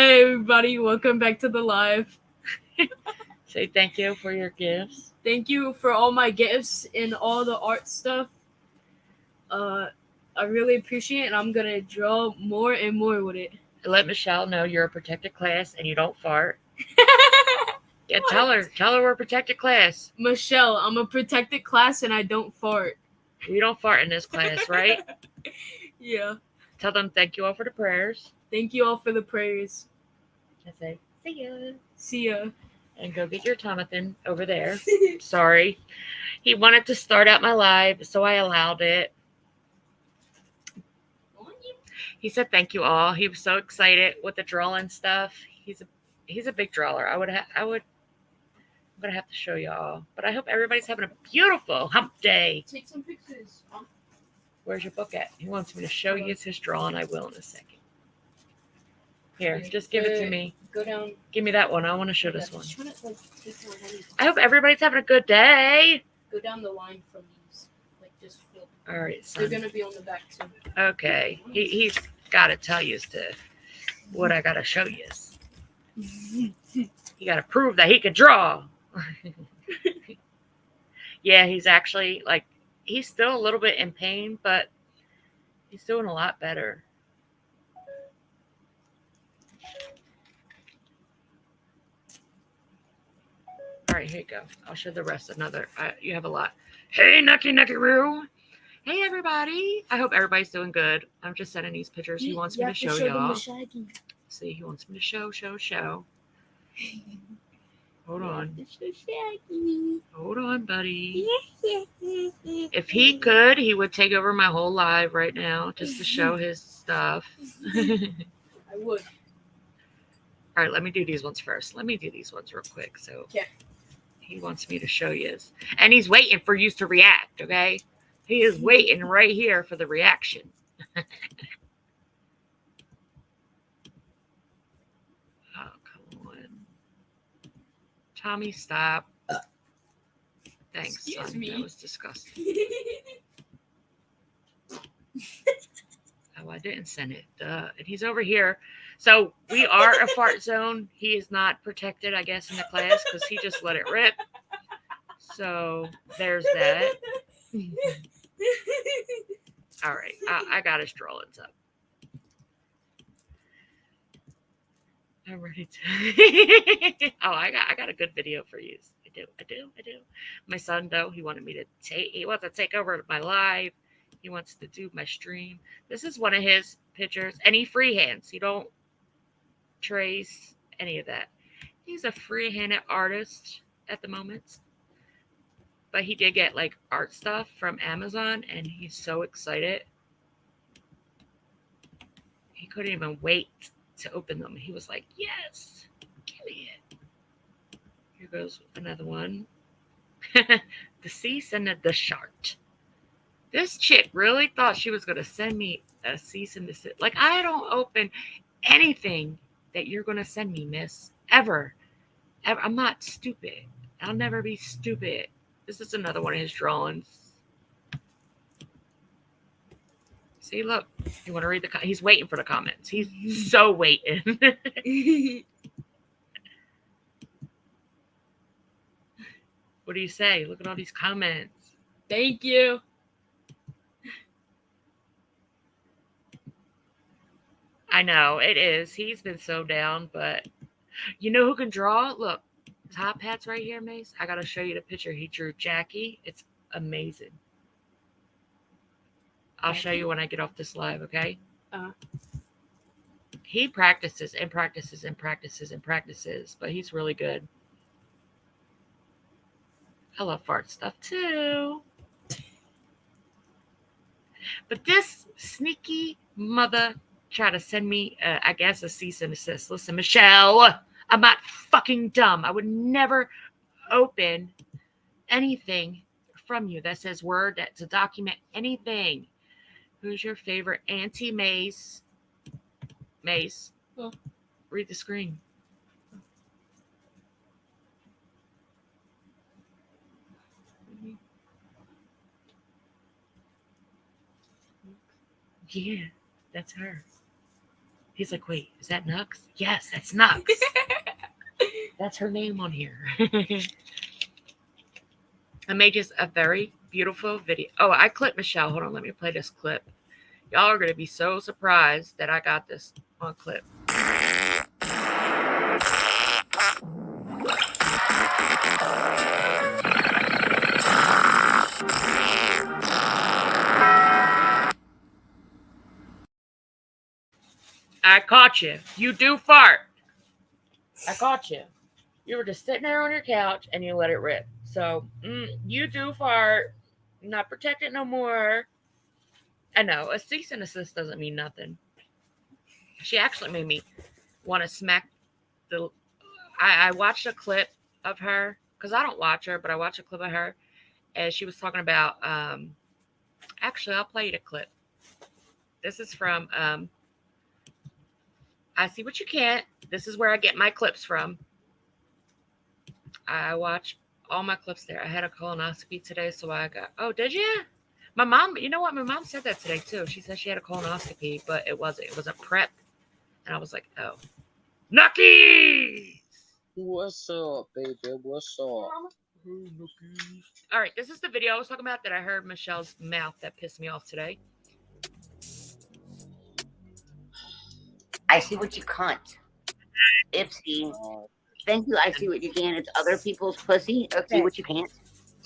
Hey everybody, welcome back to the live. Say thank you for your gifts. Thank you for all my gifts and all the art stuff. I really appreciate it, and I'm gonna draw more and more with it. Let Michelle know you're a protected class and you don't fart. Yeah, tell her we're a protected class. Michelle, I'm a protected class and I don't fart. We don't fart in this class, right? Yeah. Tell them thank you all for the prayers. Thank you all for the prayers. I say, see ya. See ya. And go get your Tomathan over there. Sorry. He wanted to start out my live, so I allowed it. He said thank you all. He was so excited with the drawing stuff. He's a big drawer. I'm gonna have to show y'all. But I hope everybody's having a beautiful hump day. Take some pictures. Where's your book at? He wants me to show you his drawing. I will in a second. Here, just give it to me. Go down. Give me that one. I want to show this one. Try to, take more heavy. I hope everybody's having a good day. Go down the line from these. Just flip. All right, son. They're gonna be on the back too. Okay. He's got to tell you what I got to show you. He got to prove that he can draw. Yeah, he's actually he's still a little bit in pain, but he's doing a lot better. All right, here you go. I'll show the rest another. You have a lot. Hey, Nucky-Roo. Hey, everybody. I hope everybody's doing good. I'm just sending these pictures. He wants me to show y'all. See, he wants me to show. Hold on. Hold on, buddy. If he could, he would take over my whole live right now just to show his stuff. I would. All right, let me do these ones first. Let me do these ones real quick. So okay. He wants me to show you. And he's waiting for you to react, okay? He is waiting right here for the reaction. Oh, come on. Tommy, stop. Thanks, Excuse son. me. That was disgusting. Oh, I didn't send it. Duh. And he's over here. So we are a fart zone. He is not protected, I guess, in the class because he just let it rip. So there's that. All right. I got his drawings up. I'm ready to. Oh, I got a good video for you. I do. My son, though, he wants to take over my live. He wants to do my stream. This is one of his pictures. And he freehands. He don't trace any of that. He's a free-handed artist at the moment. But he did get art stuff from Amazon and he's so excited. He couldn't even wait to open them. He was like, yes, give me it. Here goes another one. The cease and the desert. This chick really thought she was going to send me a cease and desist. I don't open anything that you're going to send me, miss. Ever. I'm not stupid. I'll never be stupid. This is another one of his drawings. See, look. You want to read he's waiting for the comments. He's so waiting. What do you say? Look at all these comments. Thank you. I know, it is. He's been so down, but you know who can draw? Look. Top hats right here, Mace. I gotta show you the picture he drew. Jackie. It's amazing. I'll show you when I get off this live, okay? He practices and practices and practices and practices, but he's really good. I love fart stuff too. But this sneaky mother tried to send me, I guess, a cease and desist. Listen, Michelle. I'm not fucking dumb. I would never open anything from you that says Word to document anything. Who's your favorite Auntie Mace? Mace. Oh. Read the screen. Yeah, that's her. He's like, wait, is that Nux? Yes, that's Nux. That's her name on here. I made just a very beautiful video. Oh, I clipped Michelle. Hold on, let me play this clip. Y'all are going to be so surprised that I got this on clip. I caught you. You do fart. I caught you. You were just sitting there on your couch and you let it rip. So, you do fart. Not protected no more. I know, a cease and desist doesn't mean nothing. She actually made me want to smack the... I watched a clip of her, because I don't watch her, but I watched a clip of her, and she was talking about... actually, I'll play you the clip. This is from... I See What You Can't. This is where I get my clips from. I watch all my clips there. I had a colonoscopy today, so I got... Oh, did you? My mom... You know what? My mom said that today, too. She said she had a colonoscopy, but it wasn't. It was a prep. And I was like, oh. Nuckies! What's up, baby? What's up? All right, this is the video I was talking about that I heard Michelle's mouth that pissed me off today. I see what you cunt. Ipsy. Thank you. I see what you can. It's other people's pussy. I see what you can't.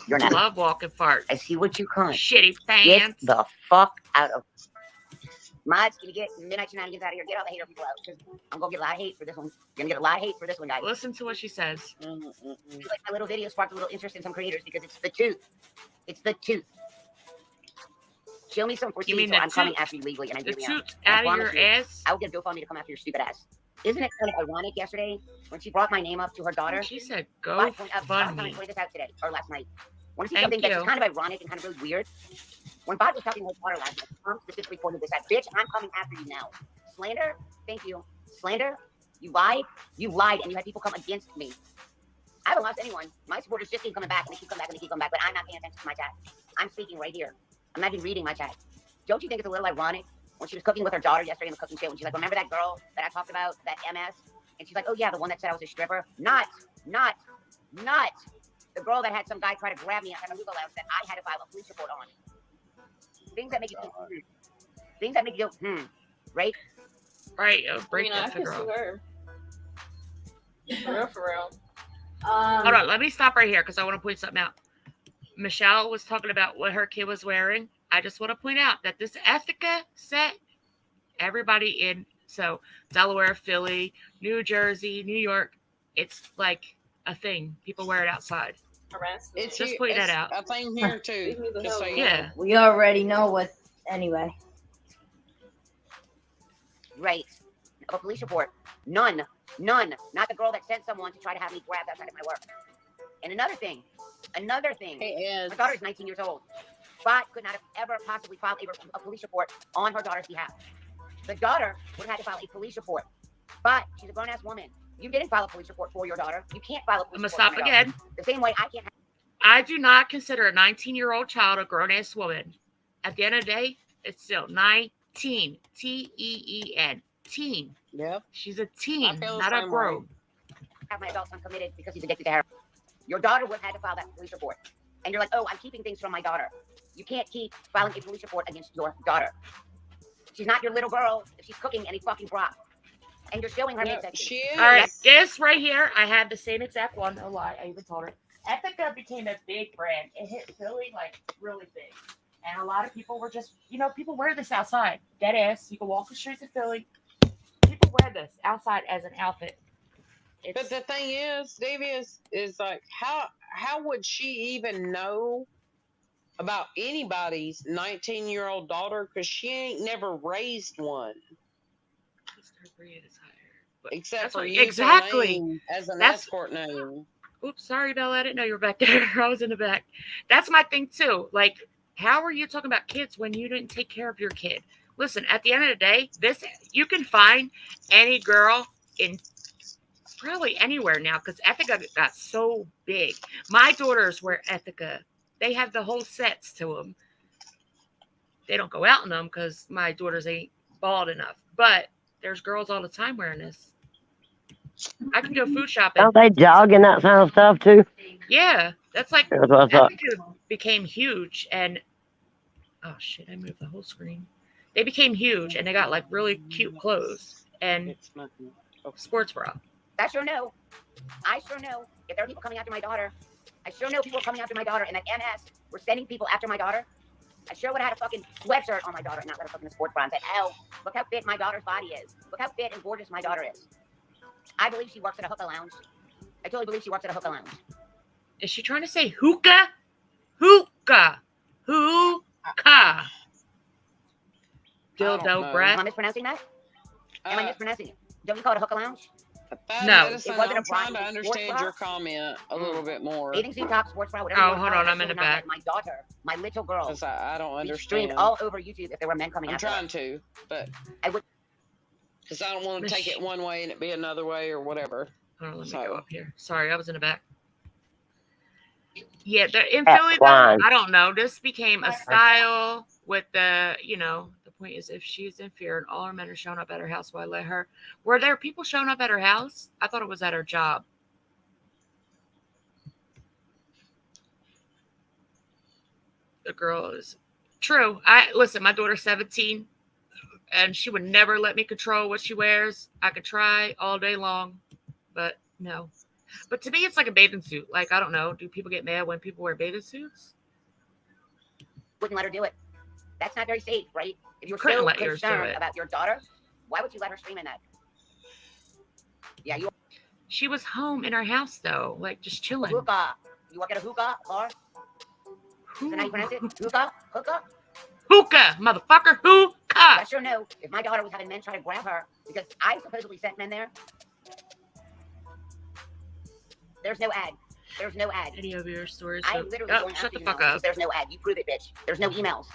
You're not. Love walking fart. I see what you cunt. Shitty Get pants. the fuck out of. Mods, can you get Midnight Shenanigans out of here? Get all the hater people out. Because I'm going to get a lot of hate for this one. You're going to get a lot of hate for this one, guys. Listen to what she says. I feel like my little video sparked a little interest in some creators because it's the tooth. It's the tooth. Show me some receipts or I'm coming after you legally. And I The really am. toot out of your ass. I will get a GoFundMe to come after your stupid ass. Isn't it kind of ironic yesterday when she brought my name up to her daughter? She said, go I fund me. pointed this out today or last night. Want to see Thank something that's you. kind of ironic and kind of really weird? When Bob was talking to his daughter last night, Tom specifically pointed this out. Bitch, I'm coming after you now. Slander, thank you. Slander, you lied, and you had people come against me. I haven't lost anyone. My supporters just keep coming back, and they keep coming back, and they keep coming back, but I'm not paying attention to my chat. I'm speaking right here. I'm not even reading my chat. Don't you think it's a little ironic when she was cooking with her daughter yesterday in the cooking show, and she's like, remember that girl that I talked about, that MS? And she's like, oh yeah, the one that said I was a stripper? Not the girl that had some guy try to grab me at the Lugo Lounge that I had to file a police report on. Things that make you think, things that make you go, right? Right, break I that can figure sue off. her. For real, for real. Hold on, let me stop right here because I want to point something out. Michelle was talking about what her kid was wearing. I just want to point out that this Ethica set, everybody in, so Delaware, Philly, New Jersey, New York, it's like a thing. People wear it outside. Harassed. It's Just point that out. a thing here too. Leave me the Just so hell you know. Yeah. We already know what. Anyway. Right. Of a police report. None. Not the girl that sent someone to try to have me grabbed outside of my work. And another thing. Hey, My daughter's 19 years old. But could not have ever possibly filed a police report on her daughter's behalf. The daughter would have had to file a police report. But she's a grown-ass woman. You didn't file a police report for your daughter. You can't file a police I'm going to report stop for your daughter. again. The same way I can't have I do not consider a 19-year-old child a grown-ass woman. At the end of the day, it's still 19. T-E-E-N. Teen. Yep. She's a I teen, feel the not a same grown. my adult son committed because he's addicted to heroin. Your daughter would have had to file that police report. And you're like, oh, I'm keeping things from my daughter. You can't keep filing a police report against your daughter. She's not your little girl if she's cooking any fucking broth. And you're showing her No, midsection. she is. All right, this right here, I had the same exact one. No lie, I even told her. Ethica became a big brand. It hit Philly like really big. And a lot of people were just, people wear this outside. Dead ass. You can walk the streets of Philly. People wear this outside as an outfit. But the thing is, Davey, is like, how would she even know about anybody's 19-year-old daughter? Because she ain't never raised one. Her breed is higher. But Except that's for what- using exactly. her name as an That's- escort name. Oops, sorry, Bella. I didn't know you were back there. I was in the back. That's my thing, too. Like, how are you talking about kids when you didn't take care of your kid? Listen, at the end of the day, you can find any girl in probably anywhere now because Ethica got so big. My daughters wear Ethica. They have the whole sets to them. They don't go out in them because my daughters ain't bald enough. But There's girls all the time wearing this. I can go food shopping. Don't they jog in that kind of stuff too? Yeah, that's like That's what I that thought. became huge, and oh shit, I moved the whole screen. They became huge, and they got like really cute clothes and It's nothing. sports bra. I sure know. I sure know. If there are people coming after my daughter, I sure know people are coming after my daughter, and that MS were sending people after my daughter. I sure would have had a fucking sweatshirt on my daughter and not let her fucking sports bra and say, "Oh, look how fit my daughter's body is. Look how fit and gorgeous my daughter is." I believe she works at a hookah lounge. I totally believe she works at a hookah lounge. Is she trying to say hookah? Hookah. Hookah. don't Dildo know. breath. Am I mispronouncing that? Am I mispronouncing it? Don't you call it a hookah lounge? Bad No. medicine, It wasn't I'm a trying to Brian understand sports your bra? comment a little bit more. Bathing suit top, sports bra, whatever. Oh, you wanna hold call on, it. I'm in I the should not let back. My daughter, my little girl, 'Cause I don't be streamed understand. all over YouTube if there were men coming I'm after her. trying to, but I would. because I don't want to take it one way and it be another way or whatever. Hold on, let me So- go up here. Sorry, I was in the back. Yeah, in That's Philly, though, fine. I don't know. This became a style with the, the point is if she's in fear and all her men are showing up at her house, why let her? Were there people showing up at her house? I thought it was at her job. The girl is true. Listen, my daughter's 17 and she would never let me control what she wears. I could try all day long, but no. But to me, it's like a bathing suit. Like, I don't know. Do people get mad when people wear bathing suits? Wouldn't let her do it. That's not very safe, right? If you're Couldn't so let yours do concerned it. about your daughter, why would you let her stream in that? Yeah, you She was home in her house, though, like just chilling. hookah. You work at a hookah bar? Is that how you pronounce it? Hookah? Hookah? Hookah, motherfucker, hookah. I sure know if my daughter was having men try to grab her, because I supposedly sent men there. There's no ad. There's no ad. Video viewer stories. I literally Oh, going shut after the you fuck now up. because there's no ad. You prove it, bitch. There's no emails.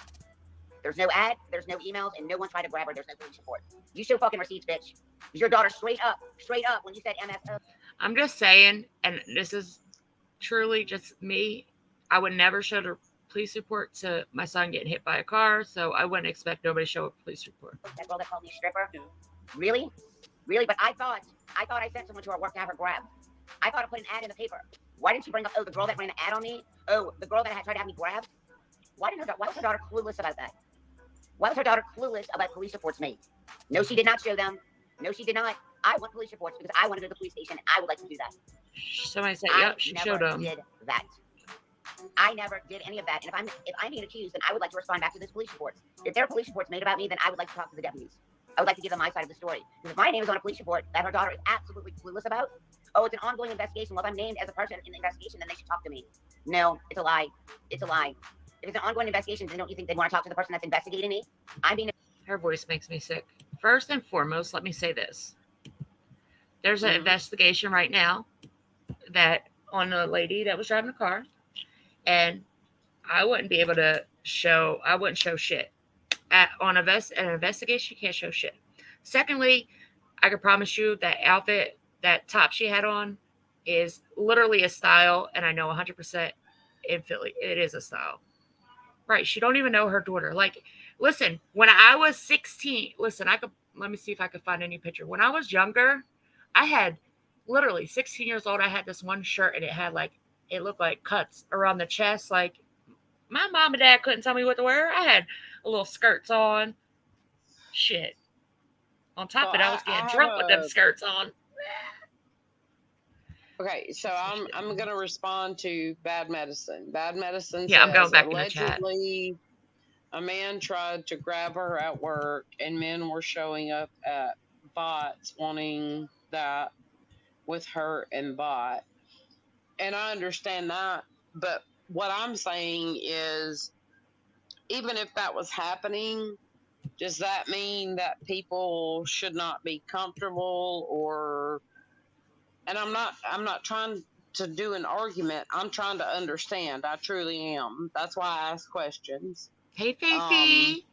There's no ad. There's no emails, and no one tried to grab her. There's no police report. You show fucking receipts, bitch. Your daughter straight up, when you said MS. I'm just saying, and this is truly just me, I would never show the police report to my son getting hit by a car, so I wouldn't expect nobody to show a police report. That girl that called me a stripper. Really? Really? But I thought I sent someone to her work to have her grabbed. I thought I put an ad in the paper. Why didn't you bring up, the girl that ran an ad on me? Oh, the girl that had tried to have me grabbed? Why was her daughter clueless about that? Why was her daughter clueless about police reports made? No, she did not show them. No, she did not. I want police reports because I want to go to the police station. I would like to do that. Somebody said, I yep, she never showed them. did that. I never did any of that. And if I'm being accused, then I would like to respond back to those police reports. If there are police reports made about me, then I would like to talk to the deputies. I would like to give them my side of the story. Because if my name is on a police report that her daughter is absolutely clueless about, oh, it's an ongoing investigation. Well, if I'm named as a person in the investigation, then they should talk to me. No, it's a lie. It's a lie. If it's an ongoing investigation, then don't you think they'd want to talk to the person that's investigating me? I'm being. Her voice makes me sick. First and foremost, let me say this. There's an investigation right now that on a lady that was driving a car, and I wouldn't be able to show, I wouldn't show shit. On an investigation, you can't show shit. Secondly, I can promise you that outfit, that top she had on is literally a style, and I know 100% in Philly, it is a style. Right, she don't even know her daughter. Like, listen, when I was 16, listen, let me see if I could find any picture. When I was younger, I had literally 16 years old. I had this one shirt and it looked like cuts around the chest. Like, my mom and dad couldn't tell me what to wear. I had a little skirts on. Shit. On top of it, I was getting drunk with them skirts on. Okay, so I'm gonna respond to Bad Medicine. Bad Medicine Yeah, I'm going says, back in the chat. allegedly a man tried to grab her at work and men were showing up at Bot's wanting that with her and Bot. And I understand that, but what I'm saying is, even if that was happening, does that mean that people should not be comfortable? Or, and I'm not trying to do an argument. I'm trying to understand. I truly am. That's why I ask questions. Hey, Fifi.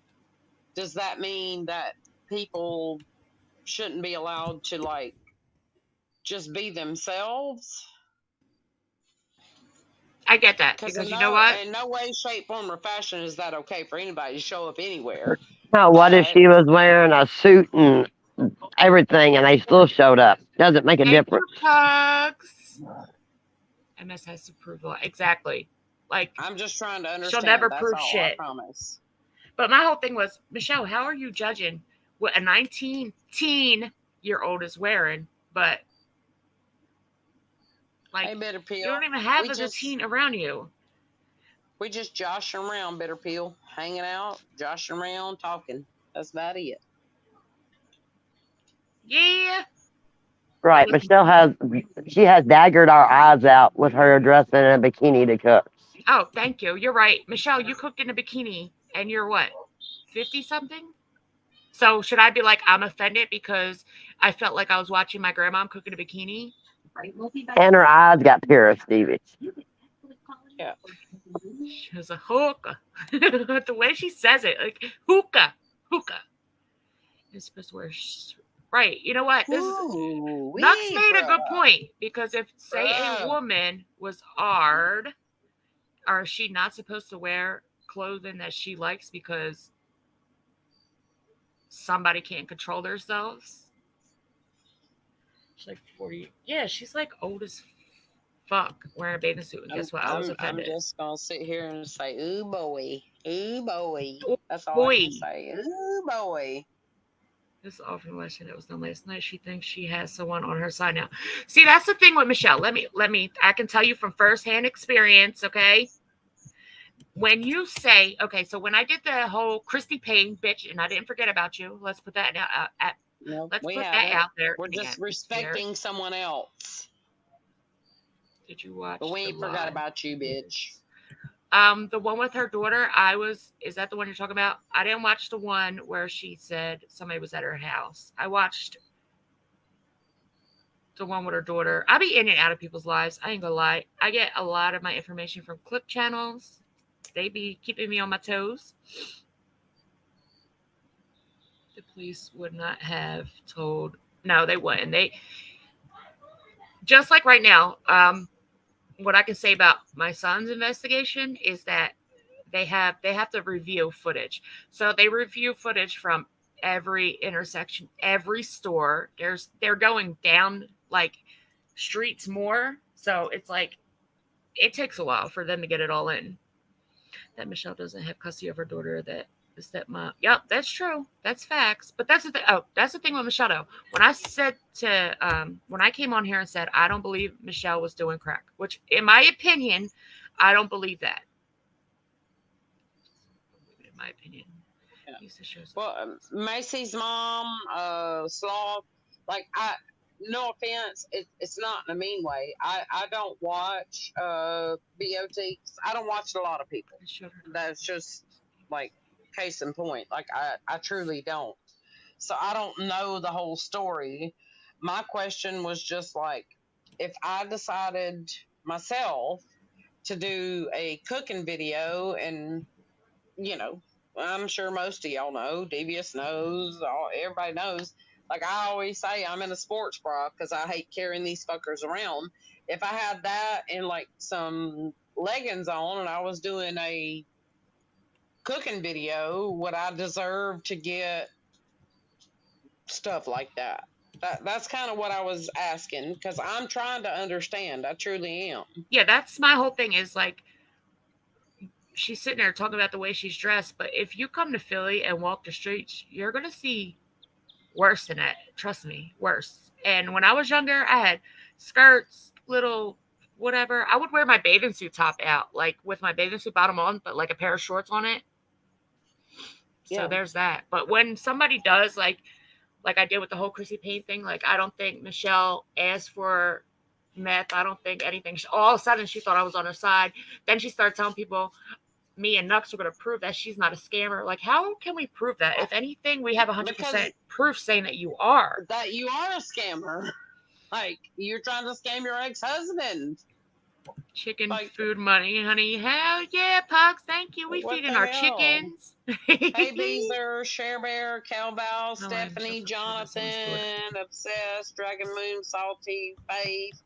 Does that mean that people shouldn't be allowed to, like, just be themselves? I get that, because you know what? In no way, shape, form, or fashion is that okay for anybody to show up anywhere. Now, what if she was wearing a suit and everything, and they still showed up. Doesn't make a Thank you, difference. Pugs. MS has to prove a lot. Exactly. Like, I'm just trying to understand. she'll never That's prove all, shit. I promise. But my whole thing was, Michelle, how are you judging what a 19-year-old is wearing? But, like, Hey, Bitter Pill. you don't even have we a just, teen around you. We just joshing around, Bitter Pill. Hanging out, joshing around, talking. That's about it. Yeah. Right. Michelle has daggered our eyes out with her dressed in a bikini to cook. Oh, thank you. You're right. Michelle, you cooked in a bikini and you're what? 50 something? So should I be like, I'm offended because I felt like I was watching my grandma cook in a bikini? And her eyes got pierced, Stevie. Yeah. She was a hookah. The way she says it, like hookah. You're supposed to wear right. You know what? This Ooh, Nux wee, made a good bruh. point because if say a Bruh. woman was hard, or is she not supposed to wear clothing that she likes because somebody can't control themselves? She's like 40. Yeah, she's like old as fuck wearing a bathing suit. And guess what? I was offended. I'm just gonna sit here and say, ooh boy, ooh boy. That's all I Boy. can say. Ooh boy. This is often question that was done last night. She thinks she has someone on her side now. See, that's the thing with Michelle. Let me. I can tell you from firsthand experience. Okay. When you say, okay, so when I did the whole Christy Payne bitch, and I didn't forget about you. Let's put that out. No, Let's we put haven't. that out there. We're just respecting someone else. Did you watch? But we ain't forgot about you, bitch. The one with her daughter, is that the one you're talking about? I didn't watch the one where she said somebody was at her house. I watched the one with her daughter. I be in and out of people's lives. I ain't gonna lie. I get a lot of my information from clip channels. They be keeping me on my toes. The police would not have told. No, they wouldn't. They just like right now. What I can say about my son's investigation is that they have to review footage. So they review footage from every intersection, every store. They're going down like streets more. So it's like it takes a while for them to get it all in. That Michelle doesn't have custody of her daughter. That the stepmom. Yep, that's true. That's facts. But that's the thing. Oh, that's the thing with Michelle though. When I said to when I came on here and said I don't believe Michelle was doing crack, which in my opinion, I don't believe that. In my opinion. Yeah. Well, Macy's mom, Sloth, like no offense, it's not in a mean way. I don't watch BOT. I don't watch a lot of people. That's just like case in point. Like I truly don't. So I don't know the whole story. My question was just like, if I decided myself to do a cooking video, and I'm sure most of y'all know, Devious knows, everybody knows. Like I always say, I'm in a sports bra because I hate carrying these fuckers around. If I had that and like some leggings on and I was doing a cooking video, would I deserve to get stuff like that? That's kind of what I was asking because I'm trying to understand. I truly am. Yeah, that's my whole thing is like, she's sitting there talking about the way she's dressed, but if you come to Philly and walk the streets, you're going to see worse than that. Trust me, worse. And when I was younger, I had skirts, little whatever. I would wear my bathing suit top out, like with my bathing suit bottom on, but like a pair of shorts on it. So there's that. But when somebody does like I did with the whole Chrissy Payne thing, like I don't think Michelle asked for meth. I don't think anything. All of a sudden, she thought I was on her side. Then she started telling people me and Nux are going to prove that she's not a scammer. Like, how can we prove that? If anything, we have 100% proof saying that you are. That you are a scammer. Like, you're trying to scam your ex-husband. Chicken food money, honey. Hell yeah, Pox. Thank you. We feeding our chickens. Hey, Beezer, Share Bear, Calval, Stephanie, Jonathan, Obsessed, Dragon Moon, Salty, Faith.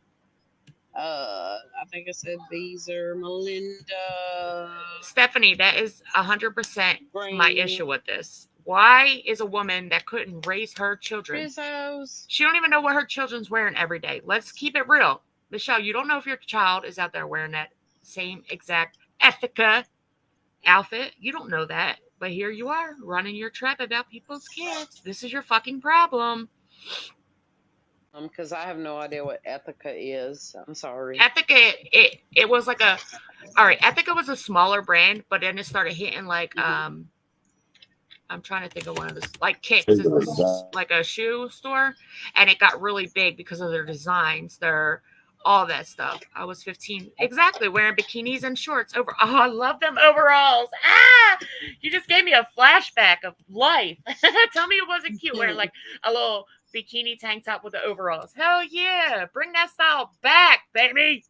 I think I said Beezer, Melinda. Stephanie, that is 100% my issue with this. Why is a woman that couldn't raise her children? Rizzos. She don't even know what her children's wearing every day. Let's keep it real. Michelle, you don't know if your child is out there wearing that same exact Ethica outfit. You don't know that. But here you are running your trap about people's kids. This is your fucking problem. Because I have no idea what Ethica is. I'm sorry. Ethica, it was like a, all right, Ethica was a smaller brand, but then it started hitting like I'm trying to think of one of this, like Kicks is this, like a shoe store, and it got really big because of their designs, their all that stuff. I was 15, exactly, wearing bikinis and shorts over. Oh, I love them overalls. Ah, you just gave me a flashback of life. Tell me it wasn't cute wearing like a little bikini tank top with the overalls. Hell yeah, bring that style back, baby.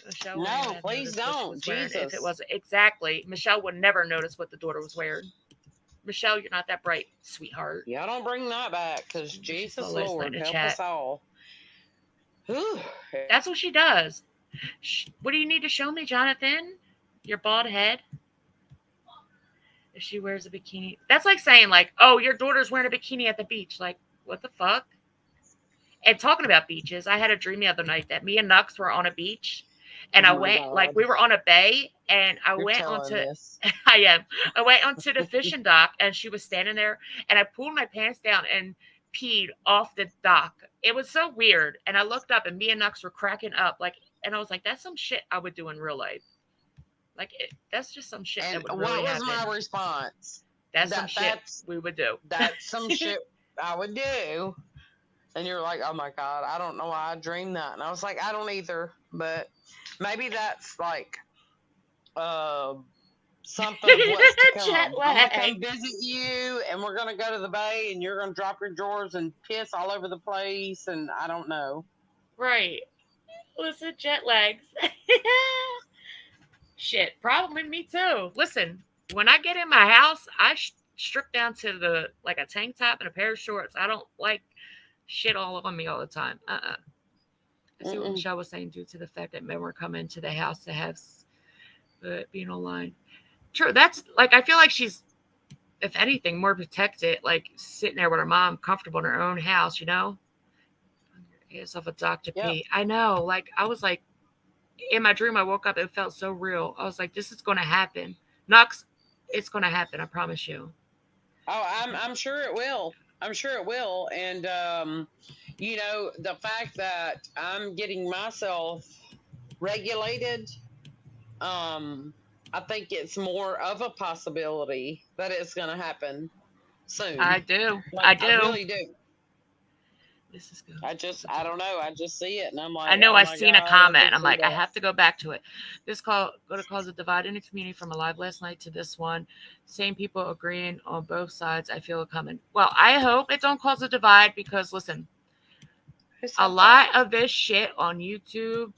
Michelle No, please don't. Jesus. If it wasn't exactly, Michelle would never notice what the daughter was wearing. Michelle, you're not that bright, sweetheart. Yeah, don't bring that back, because Jesus always Lord, putting in help chat. us all. Whew. That's what she does. What do you need to show me, Jonathan? Your bald head? If she wears a bikini. That's like saying, like, oh, your daughter's wearing a bikini at the beach. Like, what the fuck? And talking about beaches, I had a dream the other night that me and Nux were on a beach. And Oh I my went, God. like, we were on a bay, and I You're went telling onto, this. I went onto the fishing dock, and she was standing there, and I pulled my pants down and peed off the dock. It was so weird. And I looked up, and me and Nux were cracking up, like, and I was like, that's some shit I would do in real life. Like, that's just some shit And that would what really was happen. my response? That's some shit we would do. That's some shit I would do. And you're like, oh my God, I don't know why I dreamed that. And I was like, I don't either. But maybe that's like something of what's to come. Jet I'm lag. going to come visit you, and we're going to go to the bay, and you're going to drop your drawers and piss all over the place, and I don't know. Right. Listen, jet lags. Shit, probably me too. Listen, when I get in my house, I strip down to the like a tank top and a pair of shorts. I don't like shit all on me all the time. I see what Michelle was saying due to the fact that men were coming to the house to have being online. True, that's like I feel like she's, if anything, more protected, like sitting there with her mom, comfortable in her own house, you know. Get yourself a Dr. P. I know, like I was like, in my dream, I woke up. It felt so real. I was like, this is going to happen. Nux, it's going to happen. I promise you. Oh, I'm sure it will. I'm sure it will. And, you know, the fact that I'm getting myself regulated, I think it's more of a possibility that it's going to happen soon. I do. Like, I do. I really do. This is good. I don't know. I just see it, and I'm like, I know oh I've my seen God, a comment. I I'm like, see I that. have to go back to it. This going to cause a divide in the community from a live last night to this one. Same people agreeing on both sides. I feel it coming. Well, I hope it don't cause a divide because, listen, a lot of this shit on YouTube,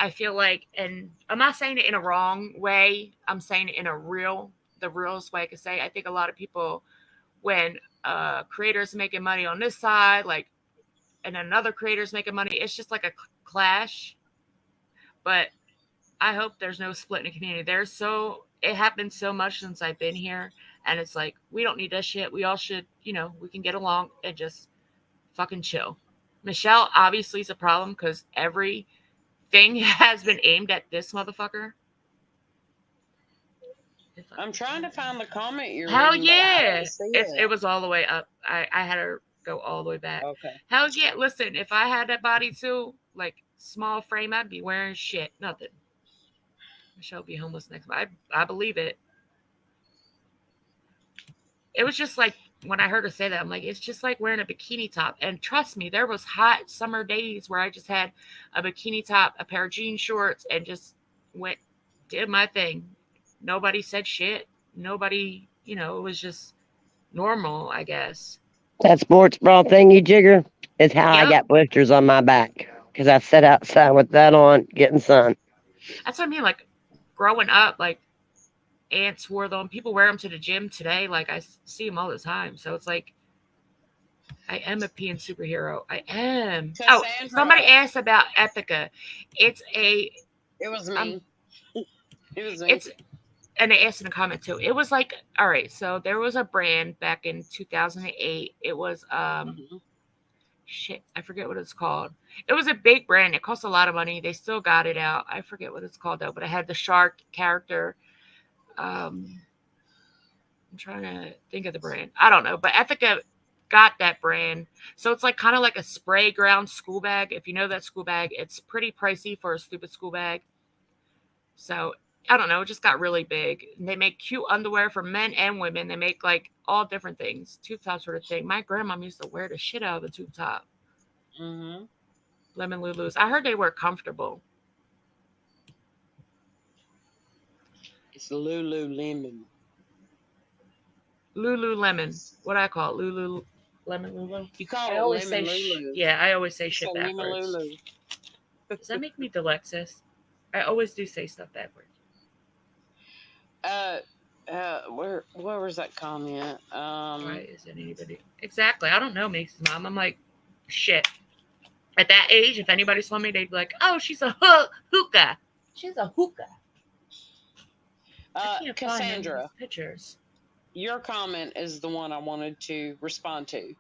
I feel like, and I'm not saying it in a wrong way. I'm saying it in the realest way I could say. I think a lot of people, when creators making money on this side, like, and another creator's making money, it's just like a clash. But I hope there's no split in the community. It happened so much since I've been here, and it's like, we don't need that shit. We all should, you know, we can get along and just fucking chill. Michelle obviously is a problem because everything has been aimed at this motherfucker. I'm trying to find the comment you're Hell reading, but I yeah. don't see It was all the way up. I had her go all the way back. Okay. Hell yeah. Listen, if I had that body too, like small frame, I'd be wearing shit. Nothing. Michelle be homeless next month. I believe it. It was just like, when I heard her say that, I'm like, it's just like wearing a bikini top. And trust me, there was hot summer days where I just had a bikini top, a pair of jean shorts, and just did my thing. Nobody said shit. Nobody, you know, it was just normal, I guess. That sports bra thingy jigger is how I got blisters on my back because I sat outside with that on getting sun. That's what I mean. Like growing up, like aunts wore them. People wear them to the gym today. Like I see them all the time. So it's like, I am a peeing superhero. I am. Cassandra. Oh, somebody asked about Ethica. It was me. It was me. and they asked in a comment too. It was like, all right, so there was a brand back in 2008. It was Mhm. shit, I forget what it's called. It was a big brand. It cost a lot of money. They still got it out. I forget what it's called though, but it had the shark character. Um, I'm trying to think of the brand. I don't know, but Ethica got that brand. So it's like kind of like a spray ground school bag. If you know that school bag, it's pretty pricey for a stupid school bag. So I don't know, it just got really big. And they make cute underwear for men and women. They make like all different things, tube top sort of thing. My grandma used to wear the shit out of the tube top. Mhm. Lemon Lulus. I heard they were comfortable. It's Lululemon. Lululemon. What do I call it? Lulu lemon Lulu. You call I it always lemon say Lulu. yeah. I always say It's shit a lemon backwards. Lulu. Does that make me Delexis? I always do say stuff backwards. Where was that comment? Why isn't anybody exactly? I don't know, Mace's mom. I'm like, shit. At that age, if anybody saw me, they'd be like, "Oh, she's a hookah." She's a hookah. I can't find any Cassandra, pictures. your comment is the one I wanted to respond to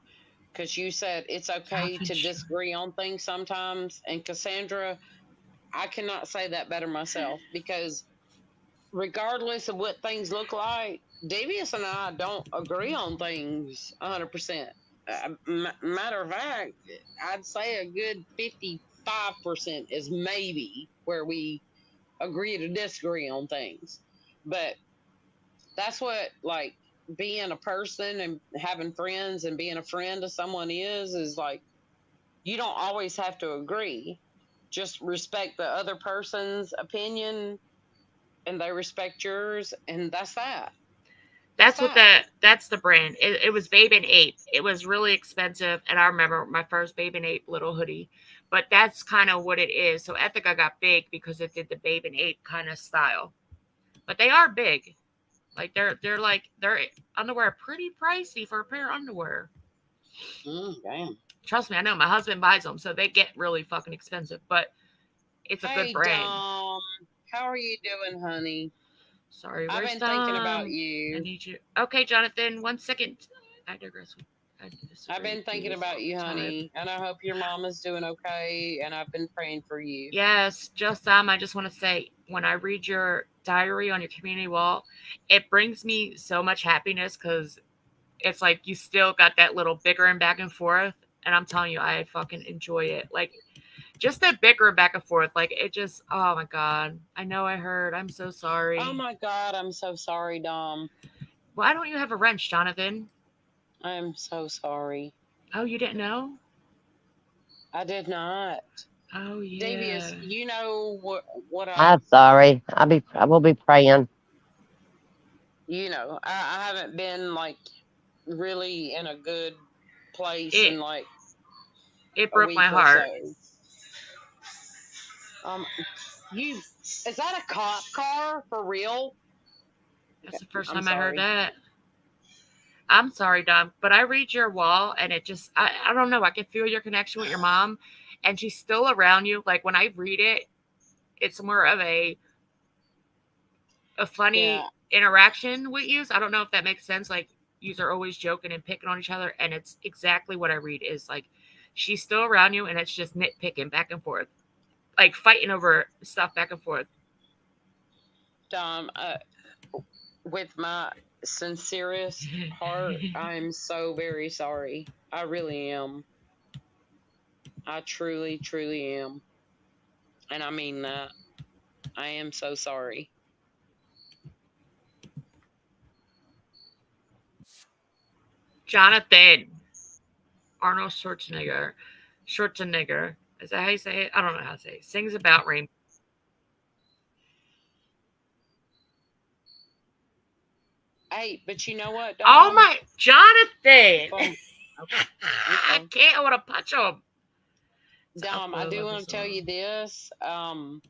because you said it's okay to disagree on things sometimes. And Cassandra, I cannot say that better myself because regardless of what things look like, Devious and I don't agree on things 100%. Matter of fact, I'd say a good 55% is maybe where we agree to disagree on things. But that's what, like, being a person and having friends and being a friend to someone is like, you don't always have to agree. Just respect the other person's opinion and they respect yours, and that's that. That's the brand. It was Babe and Ape. It was really expensive, and I remember my first Babe and Ape little hoodie. But that's kind of what it is. So Ethica got big because it did the Babe and Ape kind of style. But they are big. Like they're like their underwear are pretty pricey for a pair of underwear. Damn. Trust me, I know my husband buys them, so they get really fucking expensive. But it's a good brand. Dom, how are you doing, honey? Sorry, I've where's been thinking about Dom? I you. need you. Okay, Jonathan, 1 second. I digress. I've been thinking about you, honey, and I hope your mama's doing okay, and I've been praying for you. Yes, just I just want to say, when I read your diary on your community wall, it brings me so much happiness because it's like you still got that little bickering back and forth, and I'm telling you, I fucking enjoy it. Like, just that bickering back and forth, like, it just, oh my God. I know I heard. I'm so sorry. Oh my God, I'm so sorry, Dom. Why don't you have a wrench, Jonathan? I'm so sorry. Oh, you didn't know? I did not. Oh, yeah. Davius, you know what I'm sorry. I will be praying. You know, I haven't been like really in a good place in like it a broke week my or heart. So. Is that a cop car for real? That's the first I'm time I heard sorry. that. I'm sorry, Dom, but I read your wall and it just, I don't know. I can feel your connection with your mom and she's still around you. Like when I read it, it's more of a funny interaction with you. I don't know if that makes sense. Like you are always joking and picking on each other. And it's exactly what I read is like, she's still around you and it's just nitpicking back and forth, like fighting over stuff back and forth. Dom, with my sincerest heart, I'm so very sorry. I really am. I truly, truly am. And I mean that. I am so sorry. Jonathan Arnold Schwarzenegger. Is that how you say it? I don't know how to say it. Sings about rainbow. Hey, but you know what, Dom? Oh my, Jonathan! Okay. I can't. I want to punch him. Dom, I do want to tell you this. And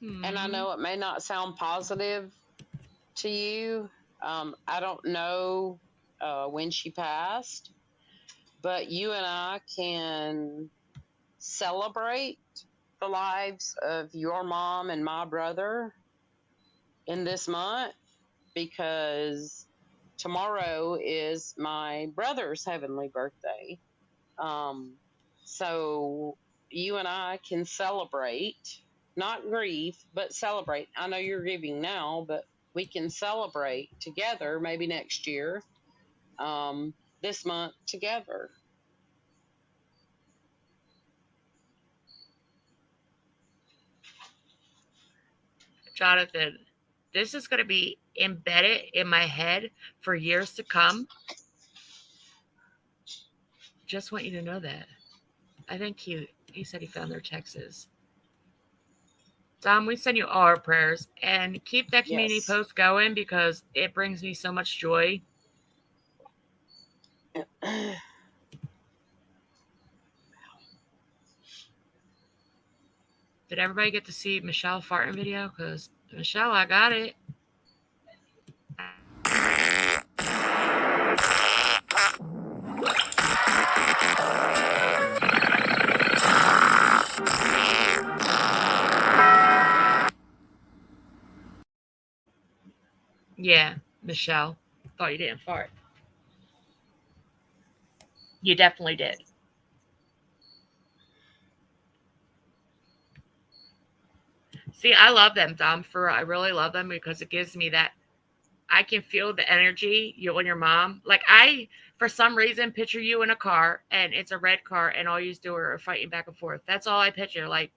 I know it may not sound positive to you. I don't know when she passed, but you and I can celebrate the lives of your mom and my brother in this month because tomorrow is my brother's heavenly birthday. So you and I can celebrate, not grieve, but celebrate. I know you're grieving now, but we can celebrate together maybe next year, this month together. Jonathan, this is going to be embedded in my head for years to come. Just want you to know that. I think he said he found their texts. Dom, we send you all our prayers and keep that community Yes. post going because it brings me so much joy. Did everybody get to see Michelle farting video? Because Michelle, I got it. Yeah, Michelle. Thought you didn't fart. You definitely did. See, I love them, Dom. I really love them because it gives me that. I can feel the energy you and your mom. Like for some reason, picture you in a car and it's a red car and all you do are fighting back and forth. That's all I picture. Like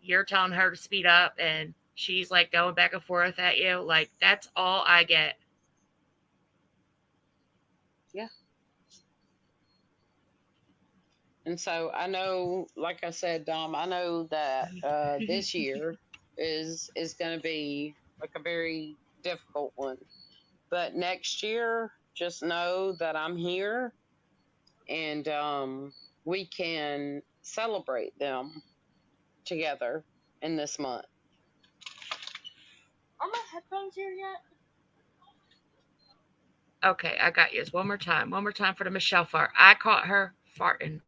you're telling her to speed up and she's like going back and forth at you. Like that's all I get. Yeah. And so I know, like I said, Dom, I know that this year is going to be like a very difficult one. But next year, just know that I'm here and we can celebrate them together in this month. Are my headphones here yet? Okay, I got yours. One more time. One more time for the Michelle fart. I caught her farting.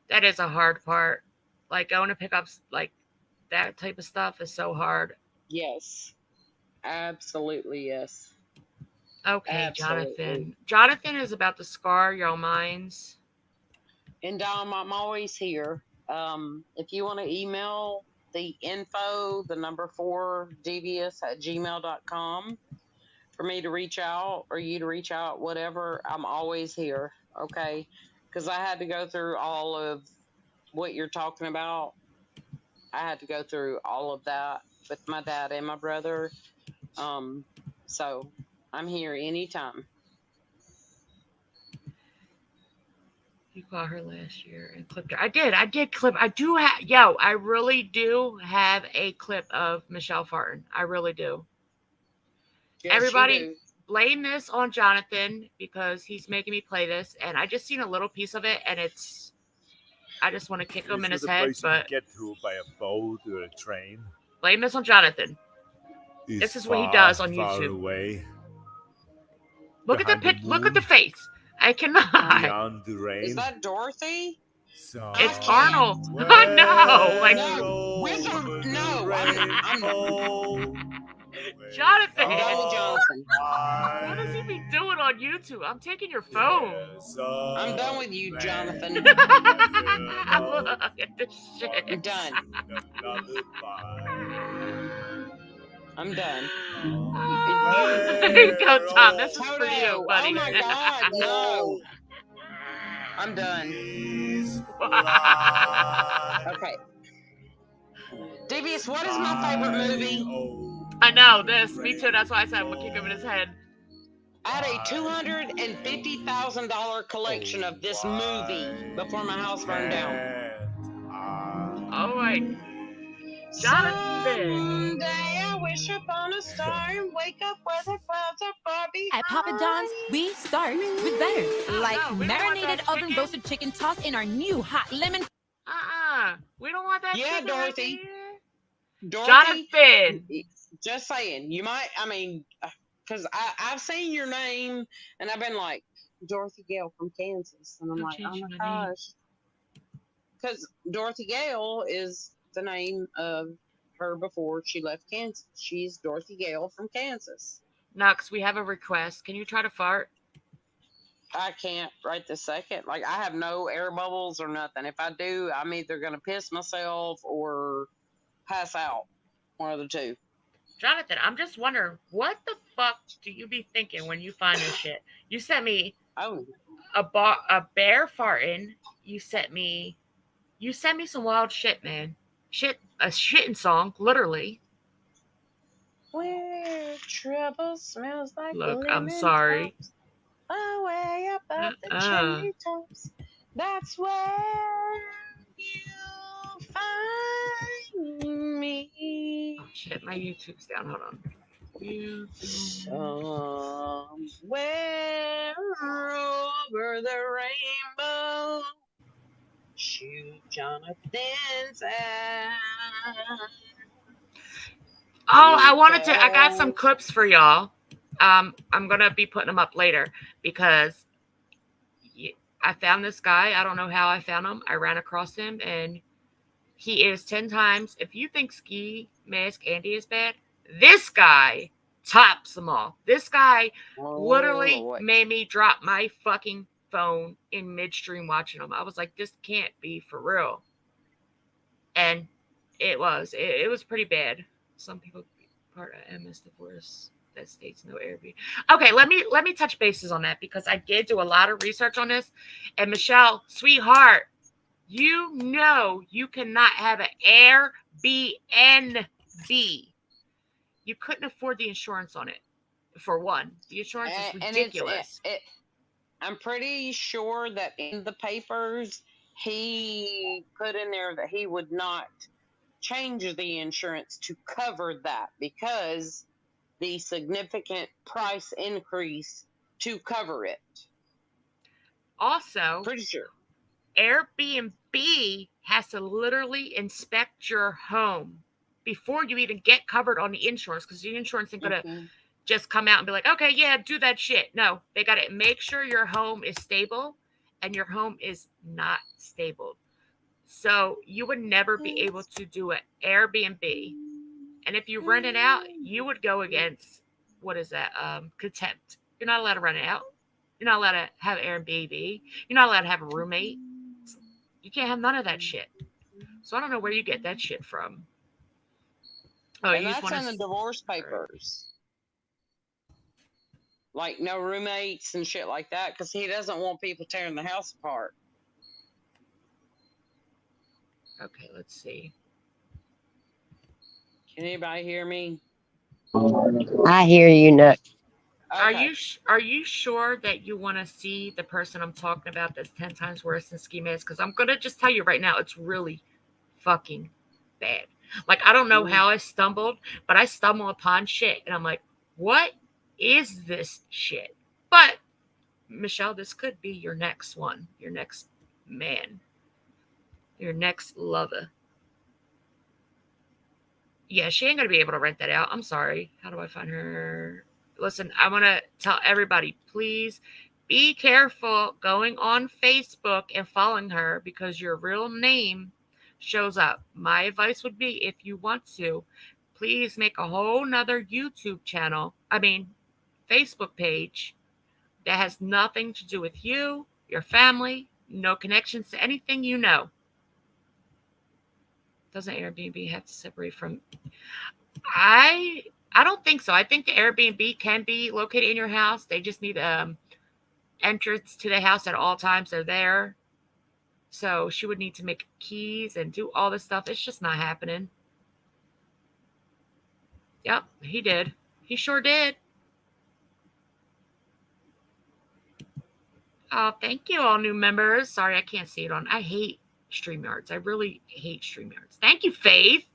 That is a hard part. Like going to pick up like that type of stuff is so hard. Yes. Absolutely, yes. Okay, Absolutely. Jonathan. Jonathan is about to scar your minds. And Dom, I'm always here. If you want to email the info, the number 4 devious@gmail.com for me to reach out or you to reach out, whatever, I'm always here. Okay. Because I had to go through all of what you're talking about. I had to go through all of that with my dad and my brother. So I'm here anytime. You caught her last year and clipped her. I did clip. I do have, yo, I really do have a clip of Michelle farting. I really do. Yes, Everybody blame this on Jonathan because he's making me play this. And I just seen a little piece of it and I just want to kick him in his head. But get to by a boat or a train. Blame this on Jonathan. This is what he does on YouTube. Away. Look at the face. I cannot. Beyond the rain. Is that Dorothy? So it's Arnold. No, like no, Wizard. No, I'm Jonathan. Oh, Jonathan. What does he be doing on YouTube? I'm taking your phone. I'm done with you, Jonathan. Look at this shit. I'm done. I'm done. Go, Tom. This is for you, buddy. Oh my God, no. I'm done. Okay. Devious, what is my favorite movie? I know this. Me too. That's why I said I'm gonna kick him in his head. I had a $250,000 collection of this movie before my house burned down. All right, Jonathan. Someday I wish upon a star and wake up where the clouds are far behind. At Papa John's, we start with better. Like marinated oven roasted chicken tossed in our new hot lemon. We don't want that. Yeah, Dorothy. Jonathan. Just saying. You might, I mean, because I've seen your name and I've been like Dorothy Gale from Kansas, and I'm Don't like, oh change my my name. gosh, because Dorothy Gale is the name of her before she left Kansas. She's Dorothy Gale from Kansas. Nux, we have a request. Can you try to fart? I can't right this second. Like, I have no air bubbles or nothing. If I do, I'm either gonna piss myself or pass out. One of the two. Jonathan, I'm just wondering, what the fuck do you be thinking when you find this shit? You sent me Oh, a bear farting. You sent me some wild shit, man. A shitting song, literally. where trouble smells like Look, I'm lemon sorry. drops, way above the chimney tops. That's where you find me. Oh shit, my YouTube's down. Hold on. Somewhere over the rainbow, shoot Jonathan's eye. Oh, I got some clips for y'all. I'm gonna be putting them up later because I found this guy. I don't know how I found him. I ran across him, and he is 10 times. If you think Ski Mask Andy is bad, this guy tops them all. This guy literally made me drop my fucking phone in midstream watching him. I was like, this can't be for real. And it was. It was pretty bad. Some people part of M.S. divorce that states no Airbnb. Okay, let me touch bases on that because I did do a lot of research on this. And Michelle, sweetheart, you know you cannot have an Airbnb. You couldn't afford the insurance on it. For one, the insurance is ridiculous. I'm pretty sure that in the papers he put in there that he would not change the insurance to cover that because the significant price increase to cover it. Also, pretty sure Airbnb has to literally inspect your home before you even get covered on the insurance because the insurance ain't gonna just come out and be like, okay, yeah, do that shit. No, they gotta make sure your home is stable, and your home is not stable. So you would never be able to do an Airbnb. And if you rent it out, you would go against, what is that? Contempt. You're not allowed to rent it out. You're not allowed to have Airbnb. You're not allowed to have a roommate. You can't have none of that shit. So I don't know where you get that shit from. Oh, and that's in the divorce papers. Like no roommates and shit like that because he doesn't want people tearing the house apart. Okay, let's see. Can anybody hear me? I hear you, Nut. Okay. Are you sure that you want to see the person I'm talking about that's 10 times worse than Ski Mask? Because I'm going to just tell you right now, it's really fucking bad. Like, I don't know how I stumbled, but I stumble upon shit. And I'm like, what is this shit? But, Michelle, this could be your next one. Your next man. Your next lover. Yeah, she ain't going to be able to rent that out. I'm sorry. How do I find her? Listen, I want to tell everybody, please be careful going on Facebook and following her because your real name shows up. My advice would be, if you want to, please make a whole nother YouTube channel. Facebook page that has nothing to do with you, your family, no connections to anything you know. Doesn't Airbnb have to separate from... I don't think so. I think the Airbnb can be located in your house. They just need entrance to the house at all times. They're there. So she would need to make keys and do all this stuff. It's just not happening. Yep, he did. He sure did. Oh, thank you, all new members. Sorry, I can't see it on. I hate StreamYards. I really hate StreamYards. Thank you, Faith.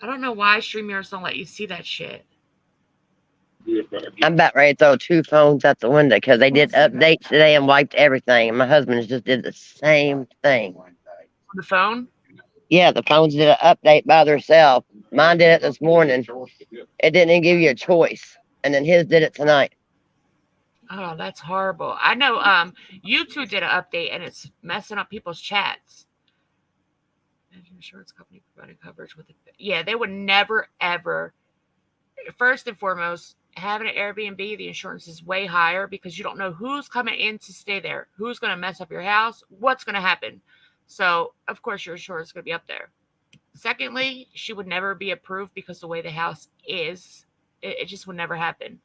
I don't know why StreamYards don't let you see that shit. I'm about ready to throw 2 phones out the window because they did updates today and wiped everything. And my husband just did the same thing. On the phone? Yeah, the phones did an update by themselves. Mine did it this morning. It didn't even give you a choice. And then his did it tonight. Oh, that's horrible. I know YouTube did an update and it's messing up people's chats. Insurance company providing coverage with it. Yeah, they would never ever. First and foremost, having an Airbnb, the insurance is way higher because you don't know who's coming in to stay there, who's going to mess up your house, what's going to happen. So, of course, your insurance is going to be up there. Secondly, she would never be approved because the way the house is, it just would never happen.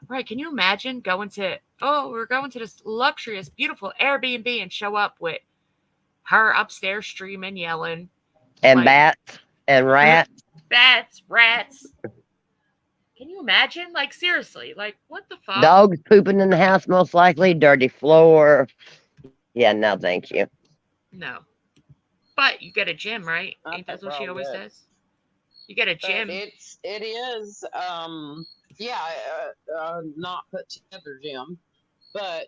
Right? Can you imagine we're going to this luxurious, beautiful Airbnb and show up with her upstairs streaming, yelling, And like, bats and rats. bats, rats. Can you imagine? Like, seriously, like, what the fuck? Dogs pooping in the house, most likely. Dirty floor. Yeah, no, thank you. No. But you get a gym, right? I Ain't that think what she we're all always good. says? You get a But gym. it is, not put together gym, but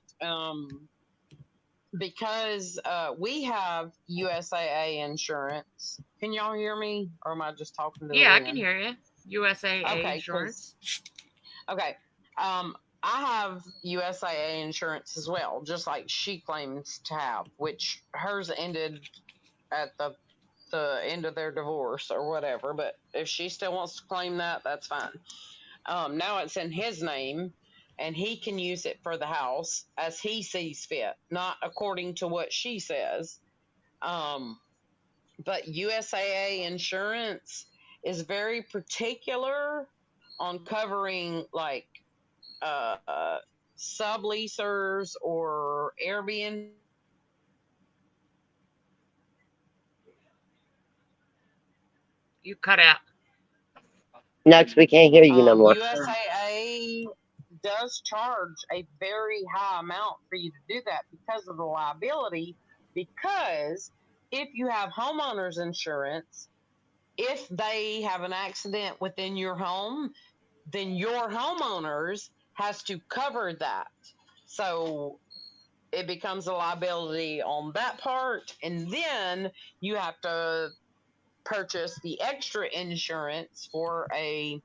because we have USAA insurance. Can y'all hear me, or am I just talking to the Yeah, I wind? can hear you. USAA Okay, insurance. Okay. I have USAA insurance as well, just like she claims to have, which hers ended at the end of their divorce or whatever. But if she still wants to claim that, that's fine. Now it's in his name, and he can use it for the house as he sees fit, not according to what she says. But USAA insurance is very particular on covering like subleasers or Airbnb. You cut out. Nux, we can't hear you no more. USAA does charge a very high amount for you to do that because of the liability. Because if you have homeowners insurance, if they have an accident within your home, then your homeowners has to cover that. So it becomes a liability on that part. And then you have to purchase the extra insurance for a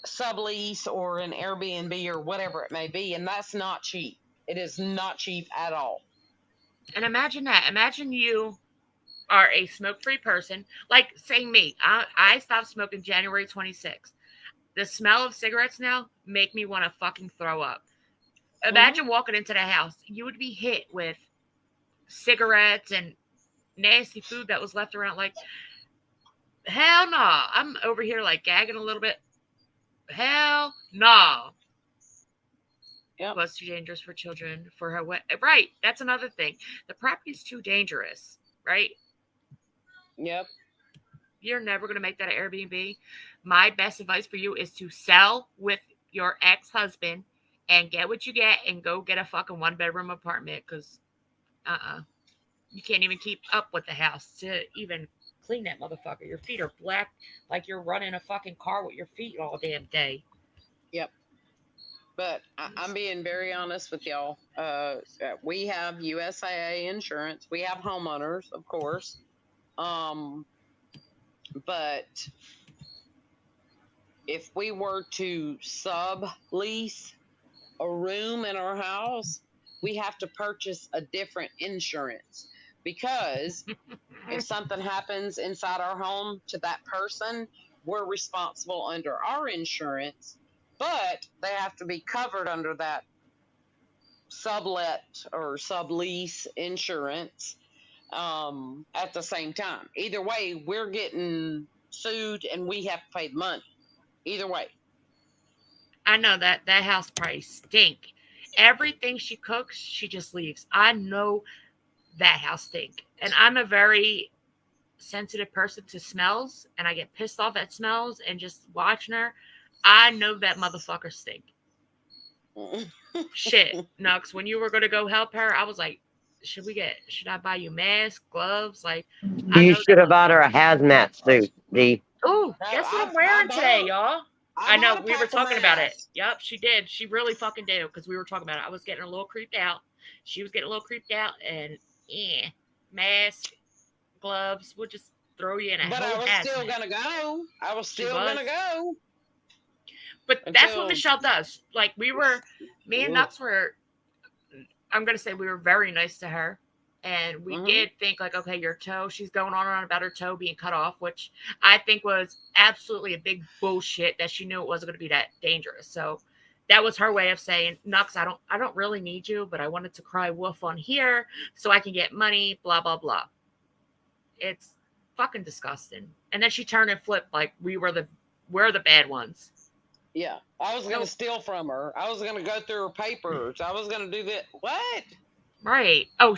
sublease or an Airbnb or whatever it may be. And that's not cheap. It is not cheap at all. And imagine that. Imagine you are a smoke-free person. Like, say me. I stopped smoking January 26th. The smell of cigarettes now make me want to fucking throw up. Imagine walking into the house. You would be hit with cigarettes and nasty food that was left around. Like, hell no. I'm over here like gagging a little bit. Hell no. Yep. Was too dangerous for children for her. Right. That's another thing. The property's too dangerous. Right. Yep. You're never going to make that an Airbnb. My best advice for you is to sell with your ex-husband and get what you get and go get a fucking 1-bedroom apartment because you can't even keep up with the house to even clean that motherfucker. Your feet are black like you're running a fucking car with your feet all damn day. Yep. But I'm being very honest with y'all. We have USAA insurance. We have homeowners, of course. But if we were to sublease a room in our house, we have to purchase a different insurance because if something happens inside our home to that person, we're responsible under our insurance, but they have to be covered under that sublet or sublease insurance at the same time. Either way, we're getting sued and we have to pay the money. Either way. I know that house probably stink. Everything she cooks, she just leaves. I know that house stink. And I'm a very sensitive person to smells, and I get pissed off at smells, and just watching her, I know that motherfucker stink. Shit, Nux, when you were going to go help her, I was like, should I buy you masks, gloves? Like, You should have bought her a hazmat suit, D. Oh, guess what I'm wearing today, y'all? I know, we were talking about it. masks. Yep, she did. She really fucking did, because we were talking about it. I was getting a little creeped out. She was getting a little creeped out, and mask, gloves. We'll just throw you in a But I whole was still hazmat. gonna go. I was She still was. gonna go. But that's what Until- Michelle does. Like me and Nux were, I'm going to say we were very nice to her. And we did think like, okay, your toe, she's going on about her toe being cut off, which I think was absolutely a big bullshit that she knew it wasn't going to be that dangerous. So that was her way of saying, Nux, I don't really need you, but I wanted to cry wolf on here so I can get money, blah, blah, blah. It's fucking disgusting. And then she turned and flipped like we're the bad ones. Yeah, I was gonna steal from her. I was gonna go through her papers. I was gonna do that. What? Right. Oh,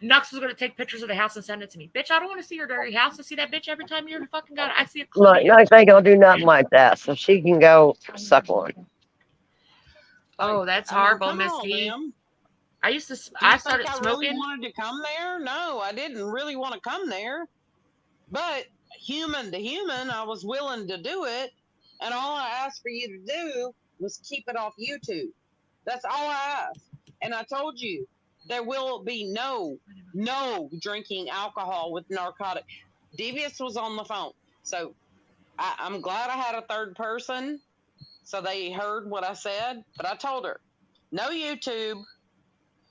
Nux was gonna take pictures of the house and send it to me. Bitch, I don't want to see your dirty house. I see that bitch every time you're fucking got it. I see a clue. Look, Nux ain't gonna do nothing like that, so she can go suck one. Oh, that's I mean, horrible, come on, Misty. ma'am. I started I smoking. really wanted to come there? No, I didn't really want to come there. But human to human, I was willing to do it. And all I asked for you to do was keep it off YouTube. That's all I asked. And I told you there will be no drinking alcohol with narcotic. Devious was on the phone. So I'm glad I had a third person so they heard what I said. But I told her, no YouTube,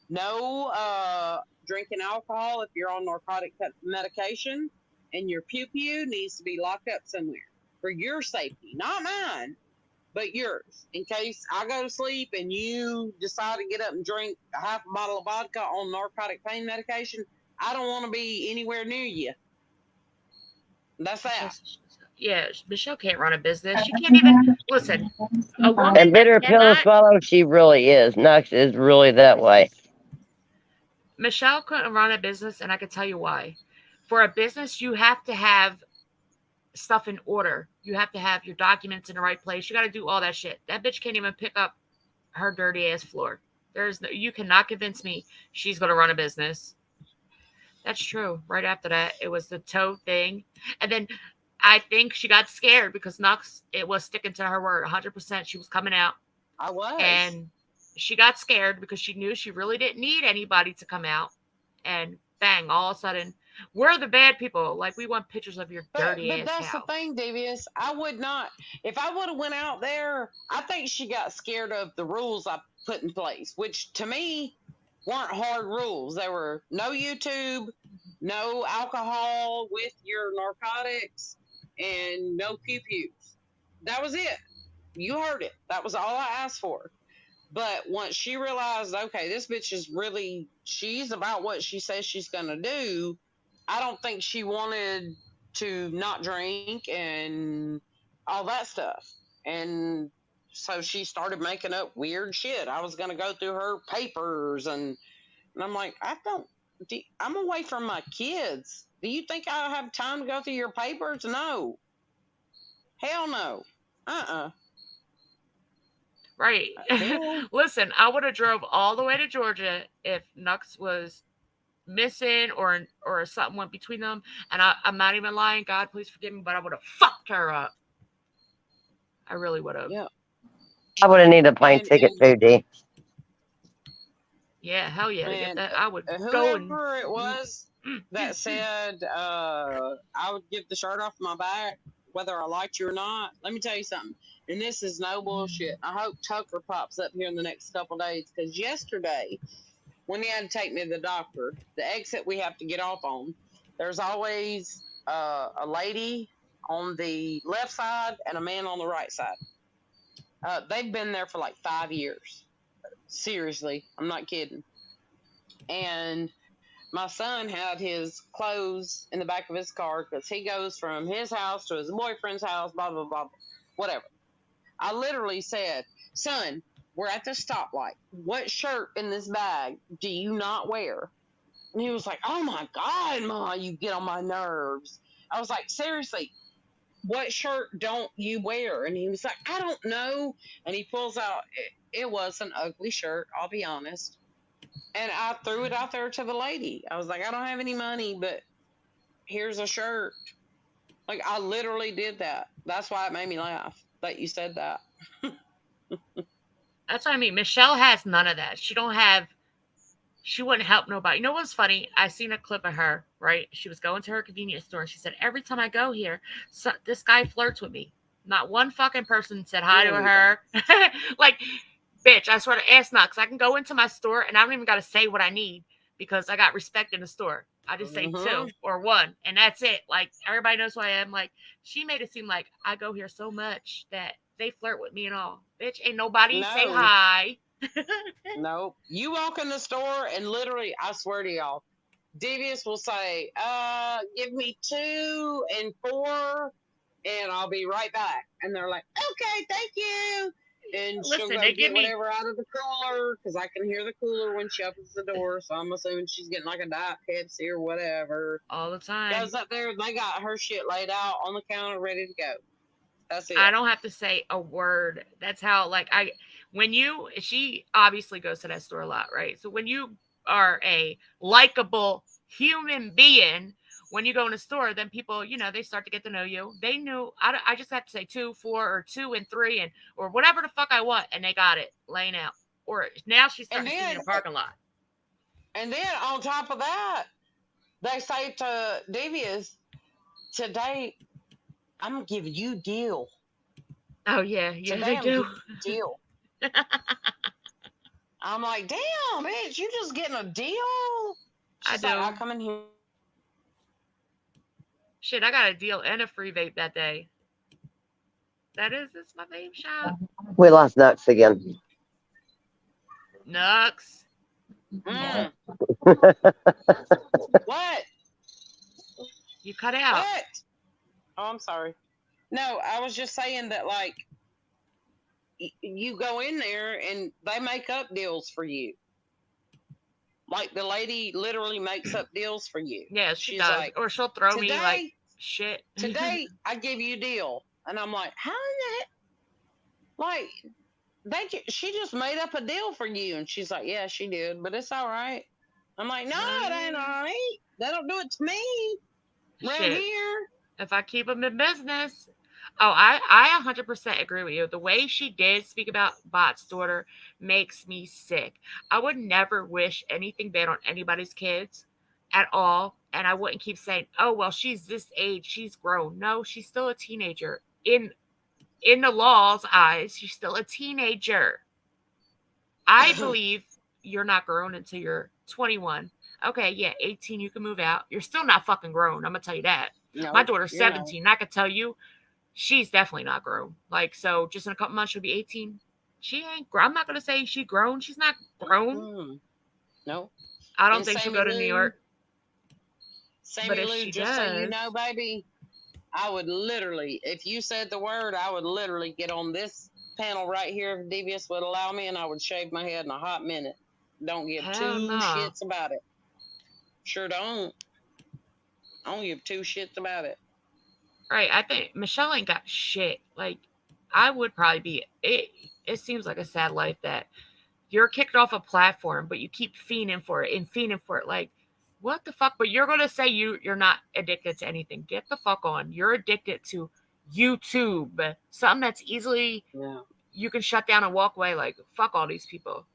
no drinking alcohol if you're on narcotic medication, and your pew needs to be locked up somewhere for your safety, not mine, but yours. In case I go to sleep and you decide to get up and drink a half a bottle of vodka on narcotic pain medication, I don't want to be anywhere near you. That's that. Yeah, Michelle can't run a business. She can't even listen. A woman And bitter that pill to cannot, swallow, she really is. Nux is really that way. Michelle couldn't run a business, and I can tell you why. For a business, you have to have stuff in order. You have to have your documents in the right place. You got to do all that shit. That bitch can't even pick up her dirty ass floor. You cannot convince me she's going to run a business. That's true. Right after that, it was the toe thing. And then I think she got scared because Nux, it was sticking to her word. 100% she was coming out. I was. And she got scared because she knew she really didn't need anybody to come out. And bang, all of a sudden, we're the bad people. Like, we want pictures of your dirty ass But that's house. the thing, Devious. I would not. If I would have went out there, I think she got scared of the rules I put in place, which to me weren't hard rules. They were no YouTube, no alcohol with your narcotics, and no pew-pews. That was it. You heard it. That was all I asked for. But once she realized, okay, this bitch is really, she's about what she says she's going to do, I don't think she wanted to not drink and all that stuff. And so she started making up weird shit. I was going to go through her papers and I'm like, I'm away from my kids. Do you think I have time to go through your papers? No. Hell no. Right. Listen, I would have drove all the way to Georgia if Nux was missing or something went between them. And I'm not even lying. God, please forgive me, but I would have fucked her up. I really would have. Yeah. I would have needed a plane ticket too, D. Yeah, hell yeah. To get that, I would go and... Whoever it was that said I would give the shirt off my back, whether I liked you or not, let me tell you something. And this is no bullshit. I hope Tucker pops up here in the next couple of days, because yesterday, when he had to take me to the doctor, the exit we have to get off on, there's always a lady on the left side and a man on the right side. They've been there for like 5 years. Seriously, I'm not kidding. And my son had his clothes in the back of his car because he goes from his house to his boyfriend's house, blah, blah, blah, whatever. I literally said, son, we're at the stoplight. What shirt in this bag do you not wear? And he was like, oh my God, Ma, you get on my nerves. I was like, seriously, what shirt don't you wear? And he was like, I don't know. And he pulls out, it was an ugly shirt, I'll be honest. And I threw it out there to the lady. I was like, I don't have any money, but here's a shirt. Like, I literally did that. That's why it made me laugh that you said that. That's what I mean. Michelle has none of that. She don't have She wouldn't help nobody. You know what's funny? I seen a clip of her, right? She was going to her convenience store and she said, every time I go here, this guy flirts with me. Not one fucking person said hi to her. Like, bitch, I swear to ass not, because I can go into my store and I don't even got to say what I need because I got respect in the store. I just say 2 or 1 and that's it. Like, everybody knows who I am. Like, she made it seem like I go here so much that they flirt with me and all. Bitch, ain't nobody say No. hi. Nope. You walk in the store and literally, I swear to y'all, Devious will say, give me 2 and 4 and I'll be right back. And they're like, okay, thank you. And she'll Listen, go they get give me whatever out of the cooler because I can hear the cooler when she opens the door. So I'm assuming she's getting like a Diet Pepsi or whatever. all the time. Goes up there, they got her shit laid out on the counter, ready to go. That's it. I don't have to say a word. That's how, like, she obviously goes to that store a lot, right? So when you are a likable human being, when you go in a store, then people, they start to get to know you. They knew, I just have to say 2, 4, or 2 and 3, and or whatever the fuck I want, and they got it laying out. Or now she's starting to see me in the parking lot. And then on top of that, they say to Devious, today, I'm going to give you deal. Oh, yeah, Today they do. Deal. I'm like, damn, bitch, you just getting a deal? She's like, I'll come in here. Shit, I got a deal and a free vape that day. It's my vape shop. We lost Nux again. Nux. What? You cut out. What? Oh, I'm sorry. No, I was just saying that, like, you go in there and they make up deals for you. Like, the lady literally makes up deals for you. Yeah, she's does. Like, or she'll throw me, like, shit. Today, I give you a deal. And I'm like, how is it? Like, she just made up a deal for you. And she's like, yeah, she did, but it's all right. I'm like, no, it ain't all right. They don't do it to me. Right here. If I keep them in business. Oh, I 100% agree with you. The way she did speak about Bot's daughter makes me sick. I would never wish anything bad on anybody's kids at all. And I wouldn't keep saying, oh, well, she's this age. She's grown. No, she's still a teenager. In the law's eyes, she's still a teenager. I believe you're not grown until you're 21. Okay, yeah, 18, you can move out. You're still not fucking grown. I'm going to tell you that. No, my daughter's 17. I can tell you, she's definitely not grown. Like, so just in a couple months, she'll be 18. She ain't grown. I'm not going to say she's grown. She's not grown. No. I don't think she'll go to New York. But if she does, so you know, baby, I would literally, if you said the word, I would literally get on this panel right here if Devious would allow me, and I would shave my head in a hot minute. Don't give two shits about it. Sure don't. I don't give 2 shits about it. Right. I think Michelle ain't got shit. Like, I would probably be. It seems like a sad life that you're kicked off a platform, but you keep fiending for it and fiending for it. Like, what the fuck? But you're gonna say you're not addicted to anything. Get the fuck on. You're addicted to YouTube. Something that's easily you can shut down and walk away. Like, fuck all these people.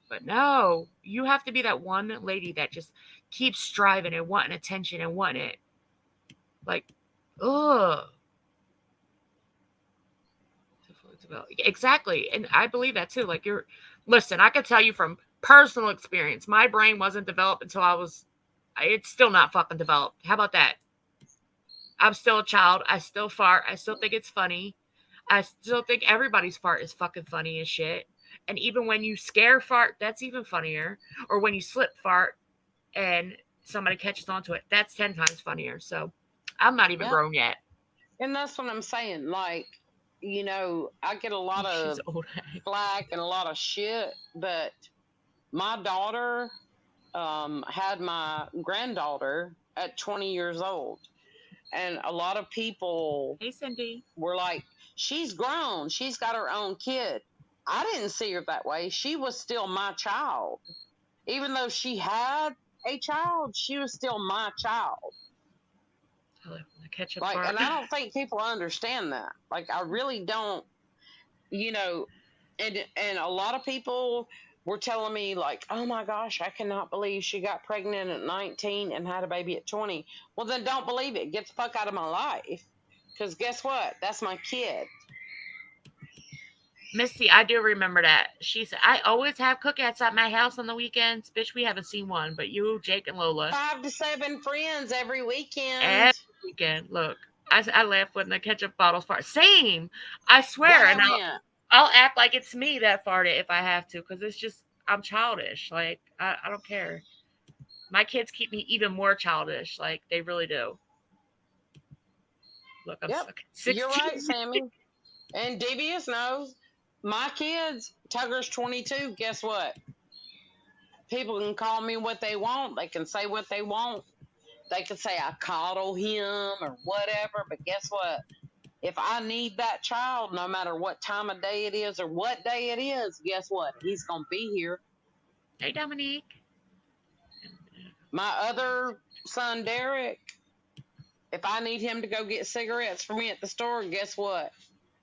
But no, you have to be that one lady that just keeps striving and wanting attention and wanting it. Like, ugh. Exactly. And I believe that too. Like, listen, I can tell you from personal experience, my brain wasn't developed until it's still not fucking developed. How about that? I'm still a child. I still fart. I still think it's funny. I still think everybody's fart is fucking funny as shit. And even when you scare fart, that's even funnier. Or when you slip fart and somebody catches onto it, that's 10 times funnier. So I'm not even grown yet. And that's what I'm saying. Like, you know, I get a lot of flack and a lot of shit, but my daughter had my granddaughter at 20 years old. And a lot of people were like, she's grown. She's got her own kid. I didn't see her that way. She was still my child. Even though she had a child, she was still my child. Like, and I don't think people understand that. Like, I really don't, you know, and a lot of people were telling me, like, oh my gosh, I cannot believe she got pregnant at 19 and had a baby at 20. Well, then don't believe it. Get the fuck out of my life. Because guess what? That's my kid. Missy, I do remember that. She said, I always have cookouts at my house on the weekends. Bitch, we haven't seen one, but you, Jake, and Lola. 5 to 7 friends every weekend. Every weekend. Look, I laugh when the ketchup bottles fart. Same. I swear. And I'll act like it's me that farted if I have to, because it's just, I'm childish. Like, I don't care. My kids keep me even more childish. Like, they really do. Look, I'm Yep. 16. You're right, Sammy. And Devious knows. My kids, Tugger's 22. Guess what? People can call me what they want. They can say what they want. They can say I coddle him or whatever. But guess what? If I need that child, no matter what time of day it is or what day it is, guess what? He's going to be here. Hey, Dominique. My other son, Derek, if I need him to go get cigarettes for me at the store, guess what?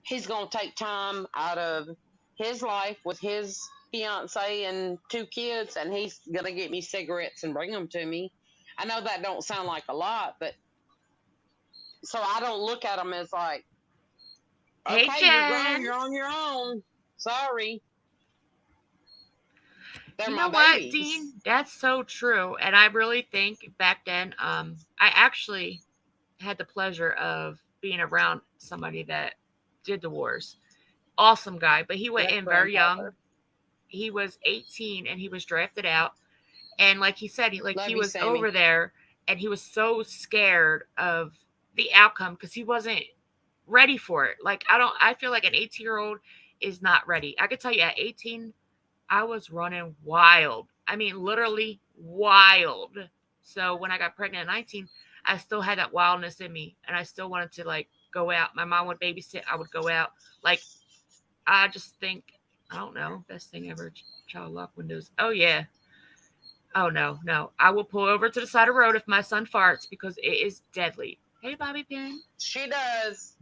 He's going to take time out of his life with his fiance and 2 kids, and he's going to get me cigarettes and bring them to me. I know that don't sound like a lot, but so I don't look at them as like, okay, Hey, you're grown, you're on your own. Sorry. They're you my know what, babies. Dean? That's so true. And I really think back then, I actually had the pleasure of being around somebody that did the wars. Awesome guy, but he went in very young. He was 18 and he was drafted out. And like he said, he was Sammy. over there and he was so scared of the outcome because he wasn't ready for it. Like, I feel like an 18-year-old is not ready. I could tell you at 18, I was running wild. I mean, literally wild. So when I got pregnant at 19, I still had that wildness in me and I still wanted to like go out. My mom would babysit. I would go out. Like, I just think, I don't know, best thing ever, child lock windows. Oh, yeah. Oh, no. I will pull over to the side of the road if my son farts because it is deadly. Hey, Bobby Pin. She does.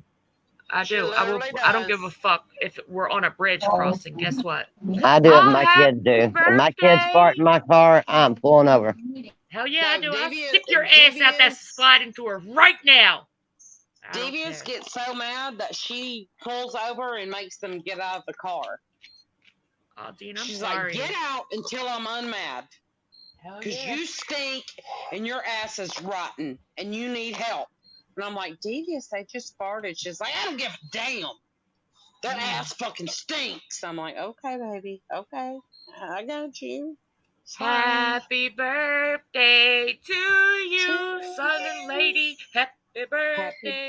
I do. I don't give a fuck if we're on a bridge crossing. Guess what? I do if my kids do. If my kids fart in my car, I'm pulling over. Hell yeah, I do. I'll stick your ass out that sliding door right now. Devious gets so mad that she pulls over and makes them get out of the car. Oh, Dean, I'm She's sorry. like, get out until I'm unmad. Because you stink and your ass is rotten and you need help. And I'm like, Devious, they just farted. She's like, I don't give a damn. Their ass fucking stinks. I'm like, okay, baby. Okay. I got you. Happy birthday to you, Southern lady. Happy birthday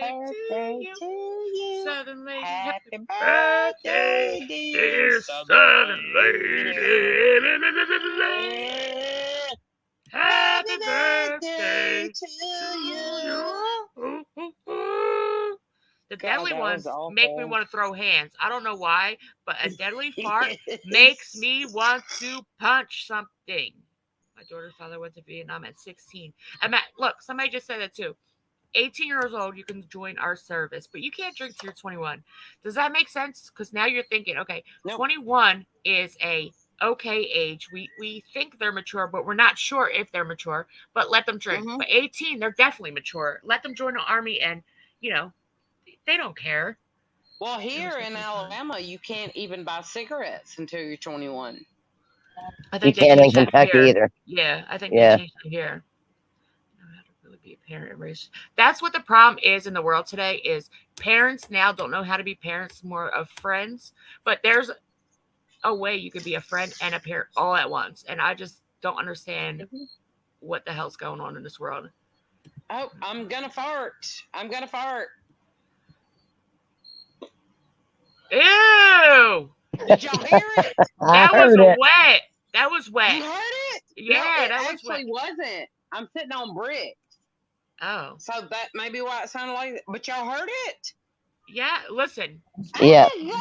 to you, Southern lady. Happy birthday, dear Southern lady. Happy birthday to you. The deadly ones make me want to throw hands. I don't know why, but a deadly fart makes me want to punch something. My daughter's father went to Vietnam at 16. Look, somebody just said that too. 18 years old, you can join our service, but you can't drink till you're 21. Does that make sense? Because now you're thinking, okay, 21 is a okay age. We think they're mature, but we're not sure if they're mature, but let them drink. But 18, they're definitely mature. Let them join the army and, they don't care. Well, here in Alabama, you can't even buy cigarettes until you're 21. I think you can't in Kentucky either. Yeah, I think they changed it here. I don't know how to really be a parent and raise. That's what the problem is in the world today is parents now don't know how to be parents, more of friends. But there's a way you could be a friend and a parent all at once. And I just don't understand what the hell's going on in this world. Oh, I'm going to fart. Ew! Did y'all hear it? That was wet. You heard it? Yeah, no, that was wet. It actually wasn't. I'm sitting on brick. Oh. So that may be why it sounded like it. But y'all heard it? Yeah, listen. Yeah. You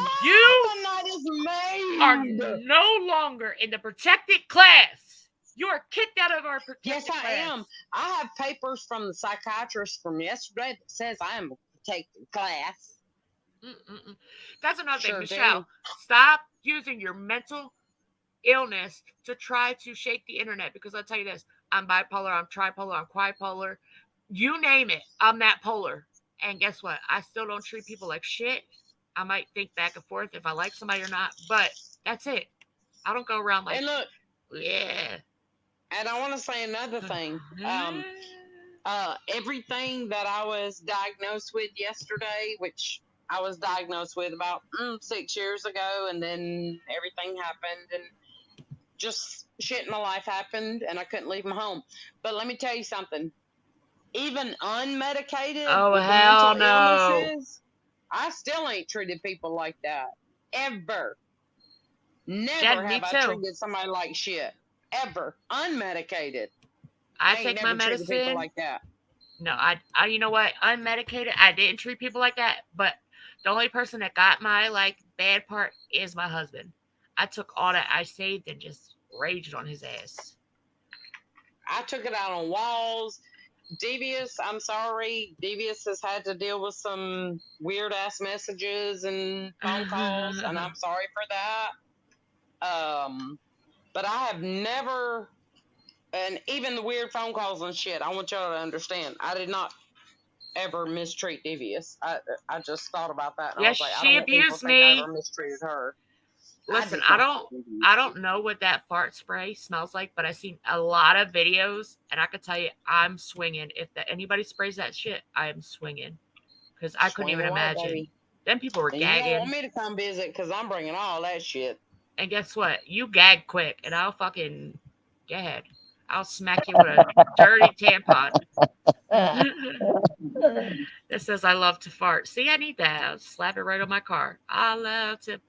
are no longer in the protected class. You are kicked out of our protected class. Yes, I am. I have papers from the psychiatrist from yesterday that says I am a protected class. That's another thing, Michelle. Stop using your mental illness to try to shake the internet, because I'll tell you this, I'm bipolar, I'm tripolar, I'm quadpolar. You name it, I'm that polar. And guess what? I still don't treat people like shit. I might think back and forth if I like somebody or not, but that's it. I don't go around like, And look, yeah. and I want to say another thing. Everything that I was diagnosed with yesterday, which I was diagnosed with about 6 years ago, and then everything happened, and just shit in my life happened, and I couldn't leave my home. But let me tell you something. Even unmedicated Oh, with the hell mental no. illnesses, I still ain't treated people like that. Ever. Never Jen, me have I too. treated somebody like shit. Ever. Unmedicated. I ain't take my never treated people medicine. like that. No, I, you know what? Unmedicated, I didn't treat people like that. But the only person that got my like bad part is my husband. I took all that I saved and just raged on his ass. I took it out on walls. Devious, I'm sorry. Devious has had to deal with some weird ass messages and phone calls, and I'm sorry for that. But I have never, and even the weird phone calls and shit, I want y'all to understand, I did not ever mistreat Devious. I just thought about that, and I Yes, was like, I she don't want people to abused think I me. ever mistreated her. Listen, did not. I don't know what that fart spray smells like, but I've seen a lot of videos, and I can tell you, I'm swinging. If anybody sprays that shit, I am swinging, because I couldn't Swing even away, imagine. baby. Then people were And you don't gagging. want me to come visit because I'm bringing all that shit. And guess what? You gag quick, and I'll fucking go ahead. I'll smack you with a dirty tampon. That says I love to fart. See, I need that. I'll slap it right on my car. I love to.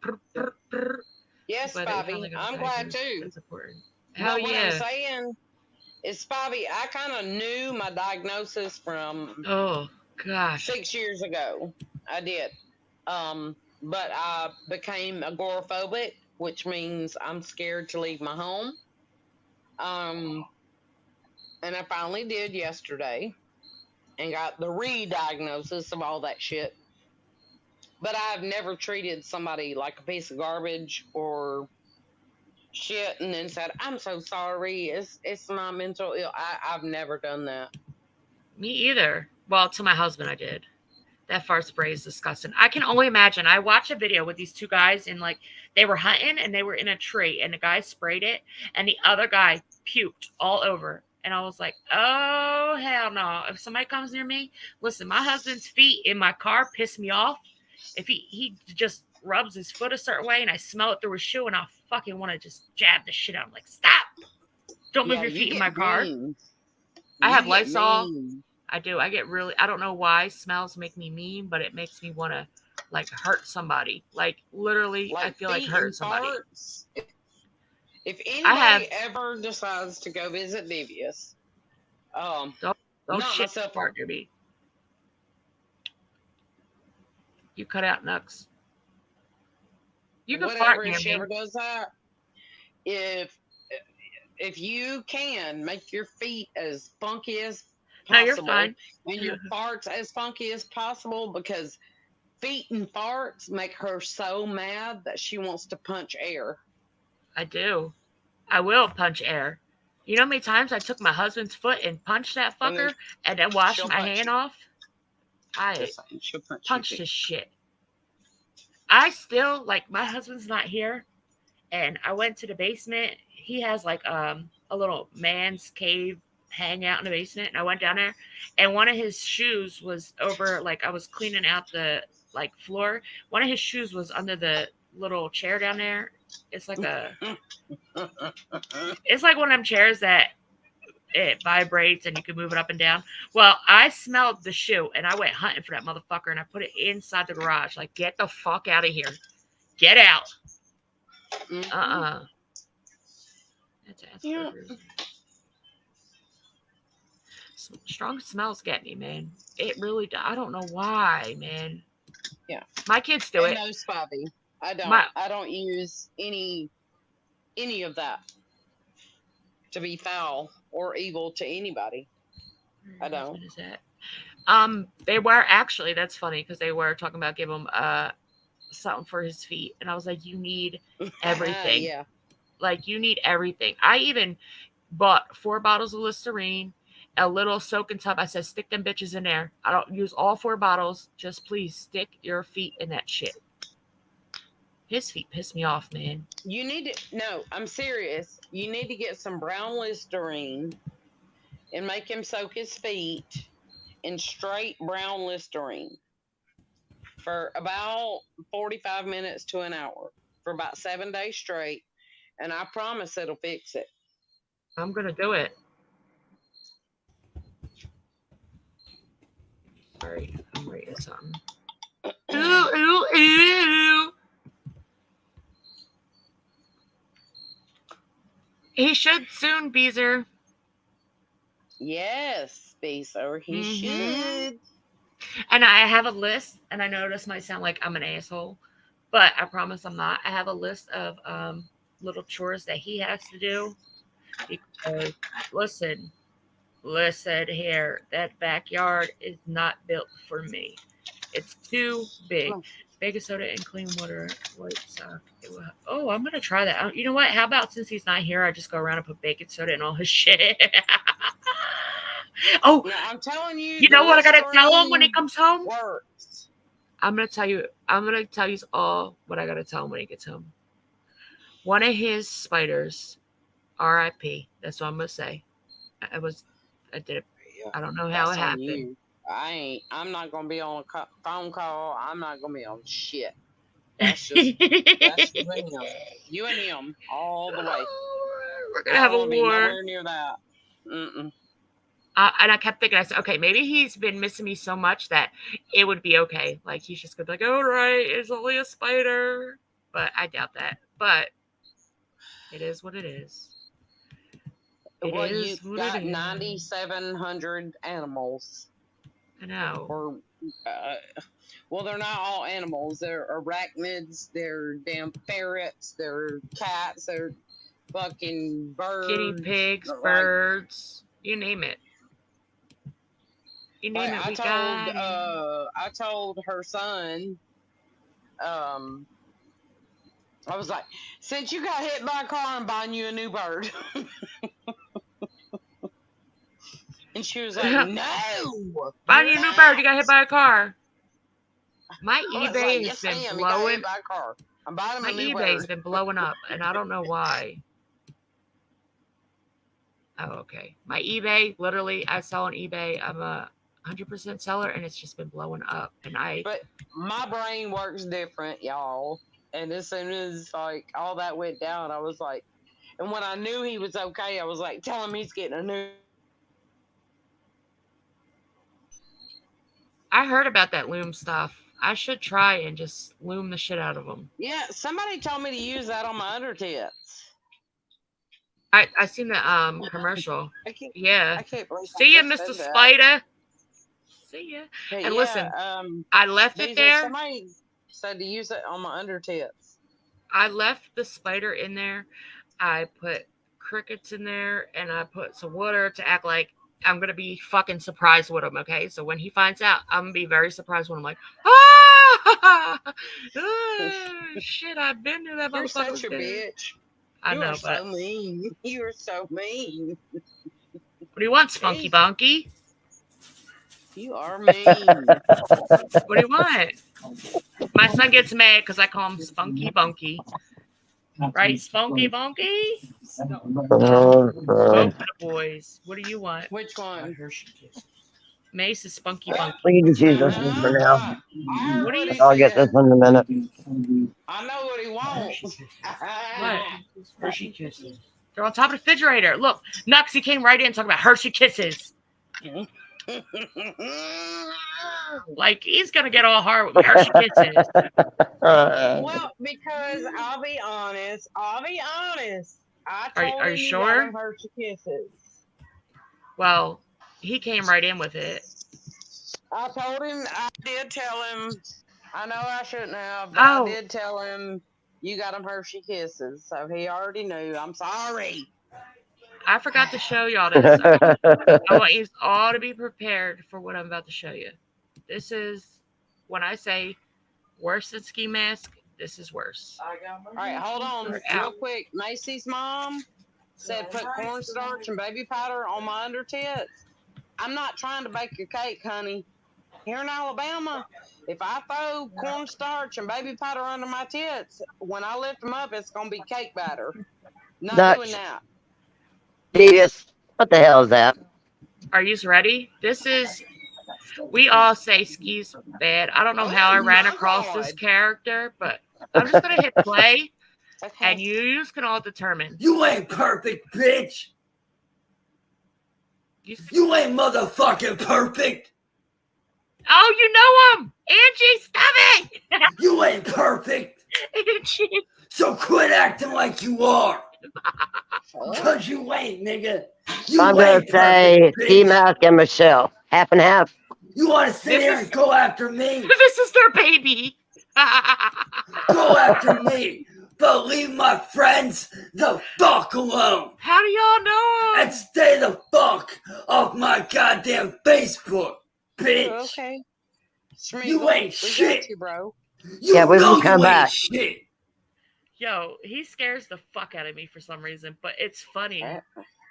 Yes, Bobby, I'm glad too. That's important. Hell But what yeah. I'm saying is, Bobby, I kind of knew my diagnosis from Oh gosh. 6 years ago. I did. But I became agoraphobic, which means I'm scared to leave my home. And I finally did yesterday and got the re-diagnosis of all that shit. But I've never treated somebody like a piece of garbage or shit and then said, I'm so sorry, it's my mental ill. I've never done that. Me either. Well, to my husband, I did. That fart spray is disgusting. I can only imagine. I watched a video with these two guys, and like they were hunting and they were in a tree, and the guy sprayed it, and the other guy puked all over. And I was like, oh hell no. If somebody comes near me, listen, my husband's feet in my car piss me off. If he just rubs his foot a certain way and I smell it through his shoe, and I fucking want to just jab the shit out. I'm like, stop. Don't move your feet in my car. I have Lysol. I do. I get really, I don't know why smells make me mean, but it makes me want to like hurt somebody. Like literally, like I feel like hurting somebody. If anybody ever decides to go visit Devious, don't shit fart near me. You cut out Nux. You can fart near me. If she ever does that, if you can make your feet as funky as possible, no, you're fine. And your farts as funky as possible, because feet and farts make her so mad that she wants to punch air. I do. I will punch air. You know how many times I took my husband's foot and punched that fucker and then washed my hand off? I punched his shit. I still, like, my husband's not here, and I went to the basement. He has like a little man's cave hangout in the basement, and I went down there, and one of his shoes was over, like, I was cleaning out the like floor. One of his shoes was under the little chair down there. It's like it's like one of them chairs that it vibrates and you can move it up and down. Well, I smelled the shoe and I went hunting for that motherfucker, and I put it inside the garage. Like, get the fuck out of here. Get out. That's yeah. Strong smells get me, man. It really does. I don't know why, man. Yeah. My kids do it. No, Spivey. I don't. I don't use any of that to be foul or evil to anybody. I don't. What is that? They were actually. That's funny because they were talking about give him something for his feet, and I was like, you need everything. Yeah. Like, you need everything. I even bought 4 bottles of Listerine, a little soaking tub. I said, stick them bitches in there. I don't use all 4 bottles. Just please stick your feet in that shit. His feet piss me off, man. You need to, no, I'm serious. You need to get some brown Listerine and make him soak his feet in straight brown Listerine for about 45 minutes to an hour for about 7 days straight. And I promise it'll fix it. I'm going to do it. Sorry, I'm reading something. Ooh. He should soon, Beezer. Yes, Beezer, he should. And I have a list, and I know this might sound like I'm an asshole, but I promise I'm not. I have a list of little chores that he has to do. Because, listen here, that backyard is not built for me. It's too big. Baking soda and clean water, white sock. Oh, I'm gonna try that. You know what? How about since he's not here, I just go around and put baking soda in all his shit. Oh, no, I'm telling you. You know what I gotta tell him when he comes home? Works. I'm gonna tell you all what I gotta tell him when he gets home. One of his spiders, R.I.P. That's what I'm gonna say. I did it. I don't know how it happened. I'm not gonna be on a phone call. I'm not gonna be on shit. That's just that's you and him. You and him all the way. We're gonna have a war. Nowhere near that. Mm-mm. And I kept thinking, I said, okay, maybe he's been missing me so much that it would be okay. Like, he's just gonna be like, all right, it's only a spider. But I doubt that. But it is what it is. Well, you've got 9,700 animals. I know. Or, well, they're not all animals. They're arachnids. They're damn ferrets. They're cats. They're fucking birds. Guinea pigs, birds. You name it. You name it. I told her son. I was like, since you got hit by a car, I'm buying you a new bird. And she was like, no. Buying you a new bird. You got hit by a car. My eBay like, has been He got blowing. hit by a car. I'm buying him a new eBay's bird. been blowing up, and I don't know why. Oh, okay. My eBay, literally, I sell on eBay. I'm a 100% seller, and it's just been blowing up. But my brain works different, y'all. And as soon as like all that went down, I was like, and when I knew he was okay, I was like, tell him he's getting a new. I heard about that loom stuff. I should try and just loom the shit out of them. Yeah, somebody told me to use that on my under tits. I seen the commercial. I can't believe. See ya, Mr. Spider. See ya. But and listen, I left it there. Somebody said to use it on my under tits. I left the spider in there. I put crickets in there, and I put some water to act like I'm gonna be fucking surprised with him. Okay, so when he finds out, I'm gonna be very surprised when I'm like, shit, I've been to that motherfucker. You're such a bitch. I know, but so mean. You're so mean. What do you want, Spunky Bonky? You are mean. What do you want? My son gets mad because I call him Spunky Bunky. Right, Spunky Bunky? Both of the boys. What do you want? Which one? Mace is Spunky Bunky. We can just use this one for now. What do you I'll get this one in a minute. I know what he wants. What? Hershey Kisses. They're on top of the refrigerator. Look, Nuxie came right in talking about Hershey Kisses. Like, he's going to get all hard with Hershey Kisses. Well, because I'll be honest. I told are you sure? Hershey Kisses. Well, he came right in with it. I told him, I did tell him, I know I shouldn't have, but I did tell him you got him Hershey Kisses. So he already knew. I'm sorry. I forgot to show y'all this. I want you all to be prepared for what I'm about to show you. This is, when I say worse than ski mask, This is worse. All right, hold on We're real out. quick. Macy's mom said put cornstarch and baby powder on my under tits. I'm not trying to bake a cake, honey. Here in Alabama, if I throw cornstarch and baby powder under my tits, when I lift them up, it's going to be cake batter. Not doing Nuts. that. Devious. What the hell is that? Are you ready? This is. We all say Ski's bad. I don't know how I ran across this character, but I'm just gonna hit play, and you can all determine. You ain't perfect, bitch. You ain't motherfucking perfect. Oh, you know him, Angie. Stop it. You ain't perfect. Angie. So quit acting like you are. Cause you ain't, nigga. You I'm going ain't to say perfect, bitch. T-Mac and Michelle. Half and half. You want to sit here and go after me? This is their baby. Go after me. But leave my friends the fuck alone. How do y'all know? And stay the fuck off my goddamn Facebook, bitch. Okay. You ain't shit. You, bro. You Yeah, we know will come you ain't back. shit. Yo, he scares the fuck out of me for some reason, but it's funny.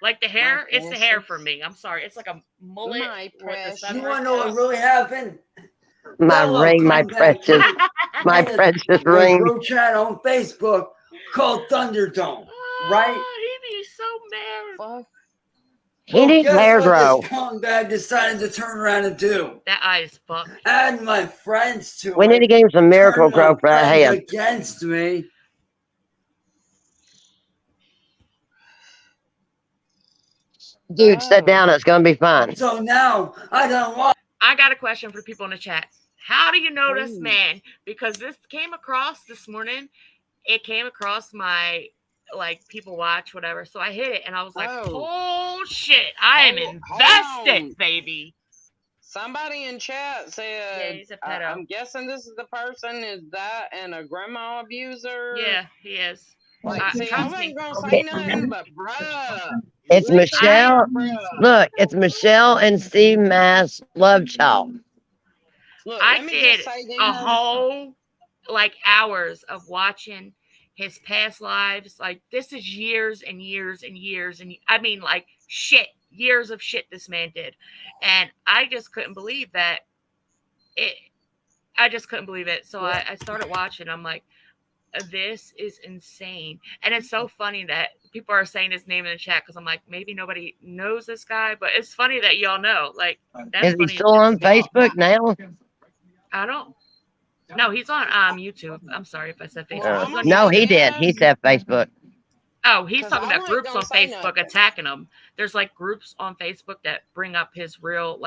Like the hair, it's the hair for me. I'm sorry. It's like a mullet. You want to know what really happened? My Bello ring, my come back precious, my in a- precious a ring. group chat on Facebook called Thunderdome, right? He'd be so mad. He needs guess hair what grow. this scumbag decided to turn around and do? That eye is fucked. Add my friends to We it. need to give him some miracle turn my grow for that friends head. against me. Dude, sit down. It's going to be fine. So now I don't want. I got a question for people in the chat. How do you know this man? Because this came across this morning. It came across my people watch whatever. So I hit it and I was like, oh shit, I am invested, baby. Somebody in chat said, he's a pedo. I'm guessing this is the person. Is that and a grandma abuser? Yeah, he is. See, I wasn't gonna say nothing, but bruh. It's Michelle. Look, it's Michelle and Steve Mass Love Child. Look, I let me did just say a this. whole hours of watching his past lives. Like this is years and years and years, and I mean shit, years of shit this man did, and I just couldn't believe that. I just couldn't believe it. So I started watching. I'm like, this is insane, and it's so funny that people are saying his name in the chat because I'm like, maybe nobody knows this guy, but it's funny that y'all know. Like, that's Is he funny. still on Facebook now? I don't. No, he's on YouTube. I'm sorry if I said Facebook. He's on No, YouTube. he did. He said Facebook. Oh, he's 'Cause talking I about wasn't groups gonna on say Facebook nothing. attacking him. There's groups on Facebook that bring up his real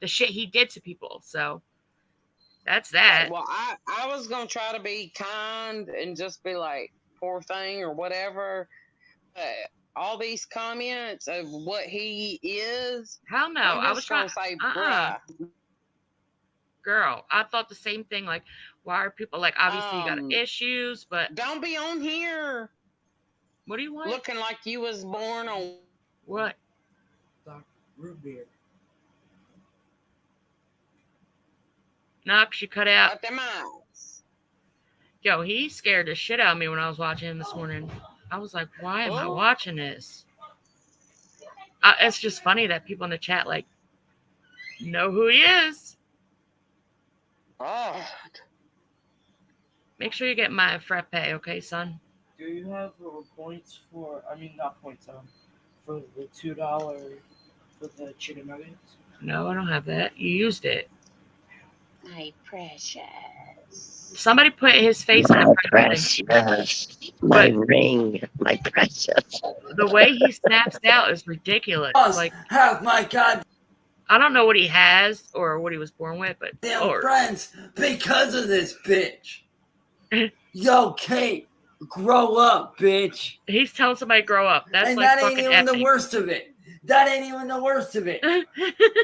the shit he did to people. So that's that. Well, I was gonna try to be kind and just be like, poor thing or whatever. But all these comments of what he is. Hell no. I'm I was just trying gonna say, uh-uh. bruh. Girl, I thought the same thing. Like, why are people obviously you got issues, but Don't be on here. What do you want? Looking like you was born on what? Root beer. No, she cut out. Cut them eyes. Yo, he scared the shit out of me when I was watching him this morning. I was like, why am I watching this? It's just funny that people in the chat know who he is. Oh. Make sure you get my frappe, okay, son? Do you have points for? I mean, not points. For the $2 for the chicken nuggets. No, I don't have that. You used it. My precious. Somebody put his face on My the precious. My ring. My precious. The way he snaps out is ridiculous. Have my god. I don't know what he has or what he was born with, but Damn friends because of this bitch. Yo, Kate, grow up, bitch. He's telling somebody to grow up. That's and that ain't fucking even epic. the worst of it. That ain't even the worst of it.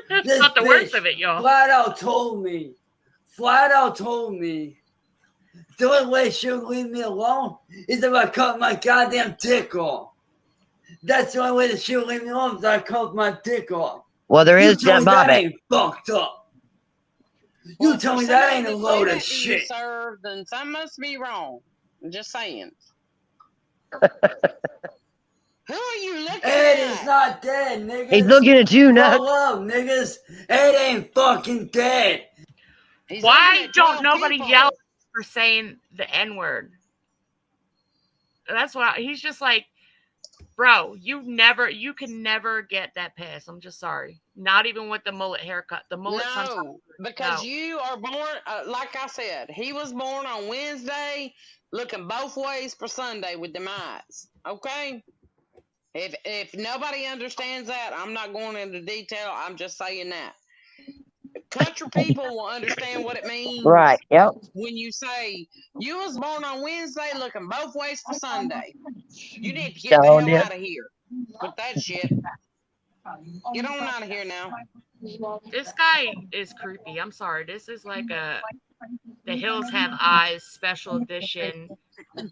That's not the worst of it, y'all. Flat out told me, the only way she'll leave me alone is if I cut my goddamn dick off. That's the only way that she'll leave me alone is if I cut my dick off. Well, there is That Bobby. ain't fucked up. You Well, tell for me that somebody ain't a to say load that of to you, shit. sir, then something must be wrong. I'm just saying. Who are you looking Ed at? is not dead, niggas. He's looking at you, Grow Nut. up, niggas. Ed ain't fucking dead. He's Why looking at don't 12 nobody people. yell for saying the N-word? That's what he's just like, bro, you can never get that pass. I'm just sorry. Not even with the mullet haircut. The mullet sometimes. No, because No. you are born, like I said, he was born on Wednesday, looking both ways for Sunday with them eyes. Okay? If nobody understands that, I'm not going into detail. I'm just saying that. Country people will understand what it means Right. Yep. when you say, you was born on Wednesday looking both ways for Sunday. You need to get the Stoned hell it. out of here with that shit. Get on out of here now. This guy is creepy. I'm sorry. This is like a The Hills Have Eyes special edition.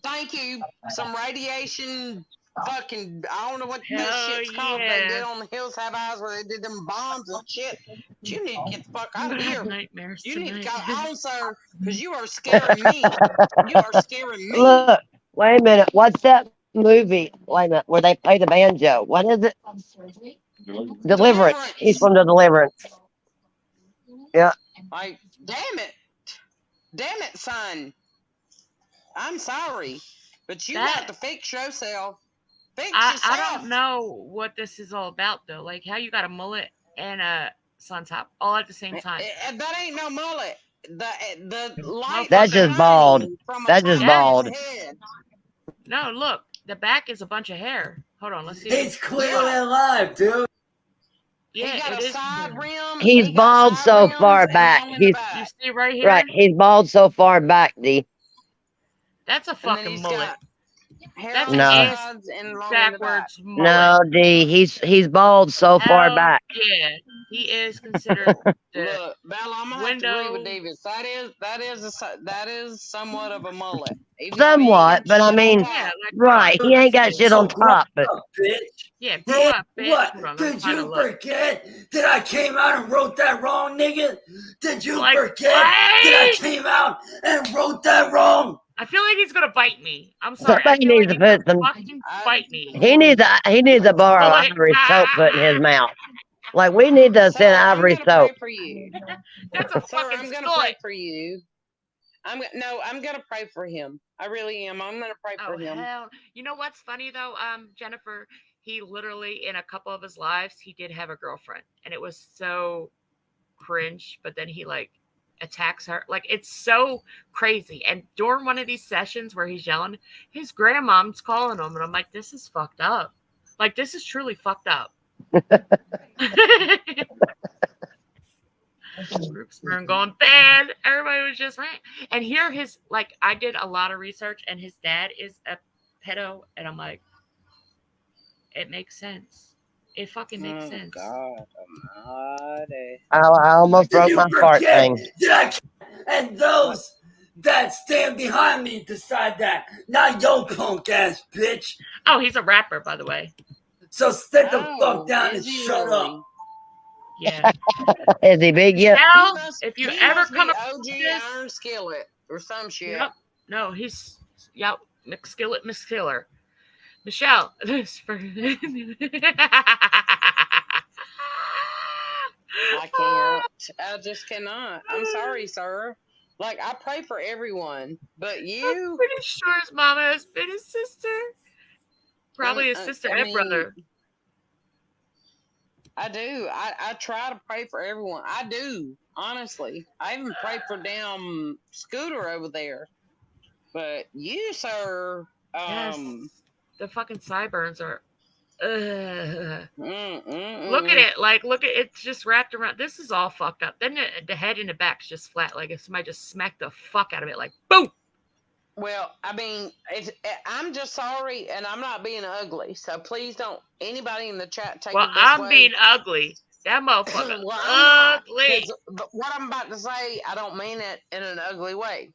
Thank you. Some radiation fucking, I don't know what this Hell shit's called. yeah. They did on the Hills Have Eyes where they did them bombs and shit. But you need to get the fuck out of here. Nightmares You need to tonight. go on, sir, because you are scaring me. You are scaring me. Look, wait a minute. What's that movie? Wait a minute. Where they play the banjo? What is it? Deliverance. He's from the Deliverance. Yeah. Like, damn it, son. I'm sorry, but you got to fix yourself. Fix yourself. I don't know what this is all about though. Like how you got a mullet and a suntop all at the same time. That ain't no mullet. The light. That's just bald. That's just bald. No, look, the back is a bunch of hair. Hold on, let's see. It's clearly alive, dude. Yeah, he got it a is. side rim. He's bald so far back. He's You see right here? right. He's bald so far back, D. That's a fucking mullet. That's No. an ass backwards mullet. No, D. He's bald so far Hell back. Yeah, he is considered the Look, Bella, I'm gonna have to agree with Davis. That is somewhat of a mullet. Even though he ain't Somewhat, got but I shit on mean, top. right. He ain't got shit on top, but Yeah, grow up, bitch. What? Hold on, I'm Did trying to you look. forget that I came out and wrote that wrong, nigga? Did you Like, forget that I what? came out and wrote that wrong? I feel like he's gonna bite me. I'm sorry. I somebody feel needs like to he's put gonna some. fucking bite me. He needs to borrow Mullet. ivory soap put in his mouth. Like we need to send ivory I'm gonna soap. pray for you. That's a Sir, fucking I'm gonna slut. pray for you. I'm gonna pray for him. I really am. I'm gonna pray for him. Hell. You know what's funny though, Jennifer? He literally in a couple of his lives he did have a girlfriend, and it was so cringe. But then he like attacks her. Like it's so crazy. And during one of these sessions where he's yelling, his grandmom's calling him, and I'm like, this is fucked up. Like this is truly fucked up. Groups were going bad. Everybody was just right. And here his like I did a lot of research, and his dad is a pedo, and I'm like, it makes sense. It fucking makes sense. God almighty. I almost Did broke you my fart forget thing. that and those that stand behind me decide that, not your punk ass bitch. Oh, he's a rapper, by the way. So sit the fuck down and shut up. Yeah. Is he big yet? Hell, if you He ever must come be across OG this, Iron Skillet or some shit. yep. No, he's McSkillet, McSkiller. Michelle. This for I can't. I just cannot. I'm sorry, sir. Like I pray for everyone, but you. I'm pretty sure his mama has been his sister. Probably his sister and brother. I do. I try to pray for everyone. I do, honestly. I even pray for damn Scooter over there. But you, sir, Yes. The fucking sideburns are. Look at Look it. Like, look at it. It's just wrapped around. This is all fucked up. Then the head and the back's just flat. Like if somebody just smacked the fuck out of it. Like, boom. Well, I mean, I'm just sorry, and I'm not being ugly. So please don't anybody in the chat take Well, it this I'm way. being ugly. That motherfucker Well, I'm not, ugly. 'cause what I'm about to say, I don't mean it in an ugly way.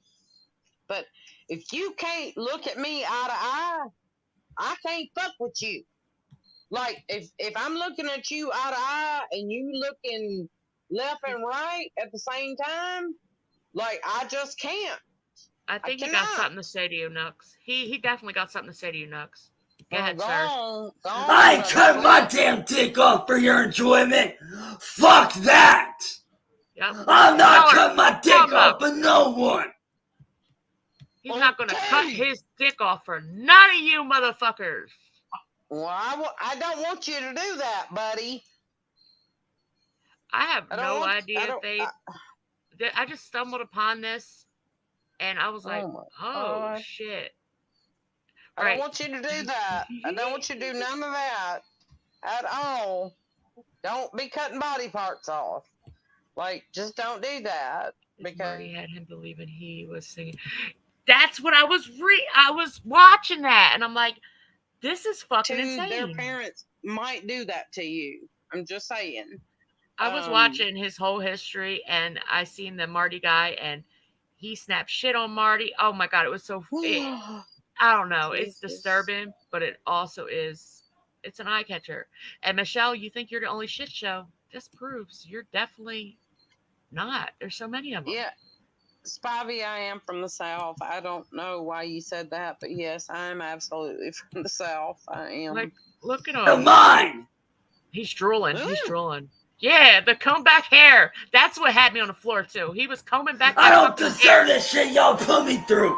But if you can't look at me eye to eye, I can't fuck with you. Like if I'm looking at you eye to eye and you looking left and right at the same time. Like, I just can't. I think he got something to say to you, Nux. He definitely got something to say to you, Nux. Go ahead, sir. I ain't cut my damn dick off for your enjoyment. Fuck that. Yep. I'm not cutting my dick off for no one. He's not going to cut his dick off for none of you motherfuckers. Well, I don't want you to do that, buddy. I have no idea, Faith. I just stumbled upon this, and I was like, oh shit. I don't want you to do that. I don't want you to do none of that at all. Don't be cutting body parts off. Like, just don't do that. Because Marty had him believing he was singing. That's what I was watching that, and I'm like, this is fucking insane. Their parents might do that to you. I'm just saying. I was watching his whole history, and I seen the Marty guy, and he snapped shit on Marty. Oh my god, it was so. I don't know. It's disturbing, but it also is. It's an eye catcher. And Michelle, you think you're the only shit show? This proves you're definitely not. There's so many of them. Yeah. Spivey, I am from the South. I don't know why you said that, but yes, I am absolutely from the South. I am. Like, look at him. They're mine. He's drooling. He's drooling. Yeah, the comb back hair. That's what had me on the floor, too. He was combing back I don't deserve this shit y'all put me through.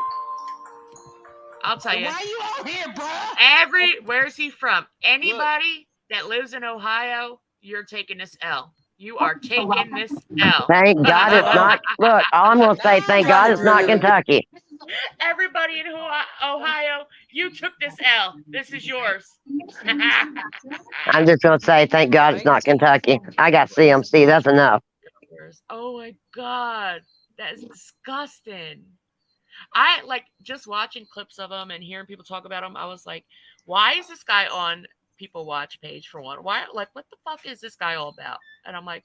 I'll tell you. Why you out here, bro? Where's he from? Anybody that lives in Ohio, you're taking this L. You are taking this L. Thank God it's not. Look, all I'm going to say, thank God it's not Kentucky. Everybody in Ohio, you took this L. This is yours. I'm just going to say, thank God it's not Kentucky. I got CMC. That's enough. Oh, my God. That is disgusting. I, like, just watching clips of him and hearing people talk about him, I was like, why is this guy on People Watch page, for one? Why, like, what the fuck is this guy all about? And I'm like,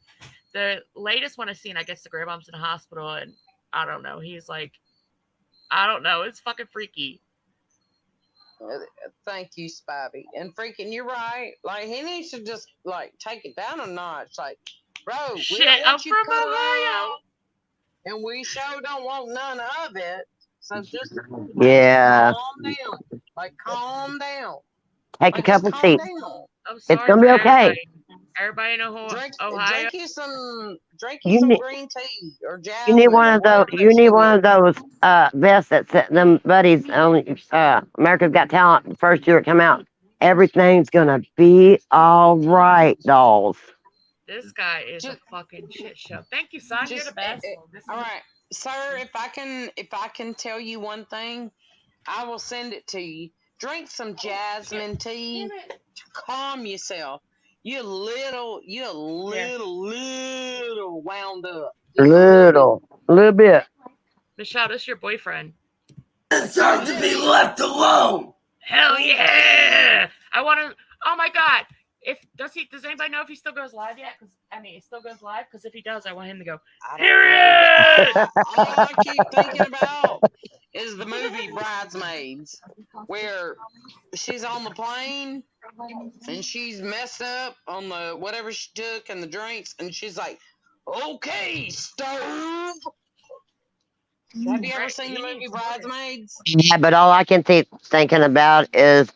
the latest one I've seen, I guess the grandmom's in the hospital, and I don't know. He's like, I don't know. It's fucking freaky. Thank you, Spivey. And freaking, you're right. Like, he needs to just, like, take it down a notch. Like, bro, shit, we don't want I'm you from cut Ohio. around, and we sure don't want none of it. So just calm Yeah. down. Like, calm down. Take a couple seats. I'm It's sorry going to be for okay. Everybody in Ohio. Drink you some need- green tea or jasmine. You need one of those. You need one of those vests that set them buddies on America's Got Talent. The first year it come out, everything's gonna be all right, dolls. This guy is a fucking shit show. Thank you, son. You're the best. All right, sir. If I can tell you one thing, I will send it to you. Drink some jasmine tea to calm yourself. You're little wound up. Little bit. Michelle, this is your boyfriend. Deserve to be left alone. Hell yeah! I want to. Oh my god! Does anybody know if he still goes live yet? Because he still goes live. Because if he does, I want him to go. Period. All I keep thinking about is the movie Bridesmaids, where she's on the plane and she's messed up on the whatever she took and the drinks, and she's like, "Okay, stove." Have you ever seen the movie Bridesmaids? Yeah, but all I can keep thinking about is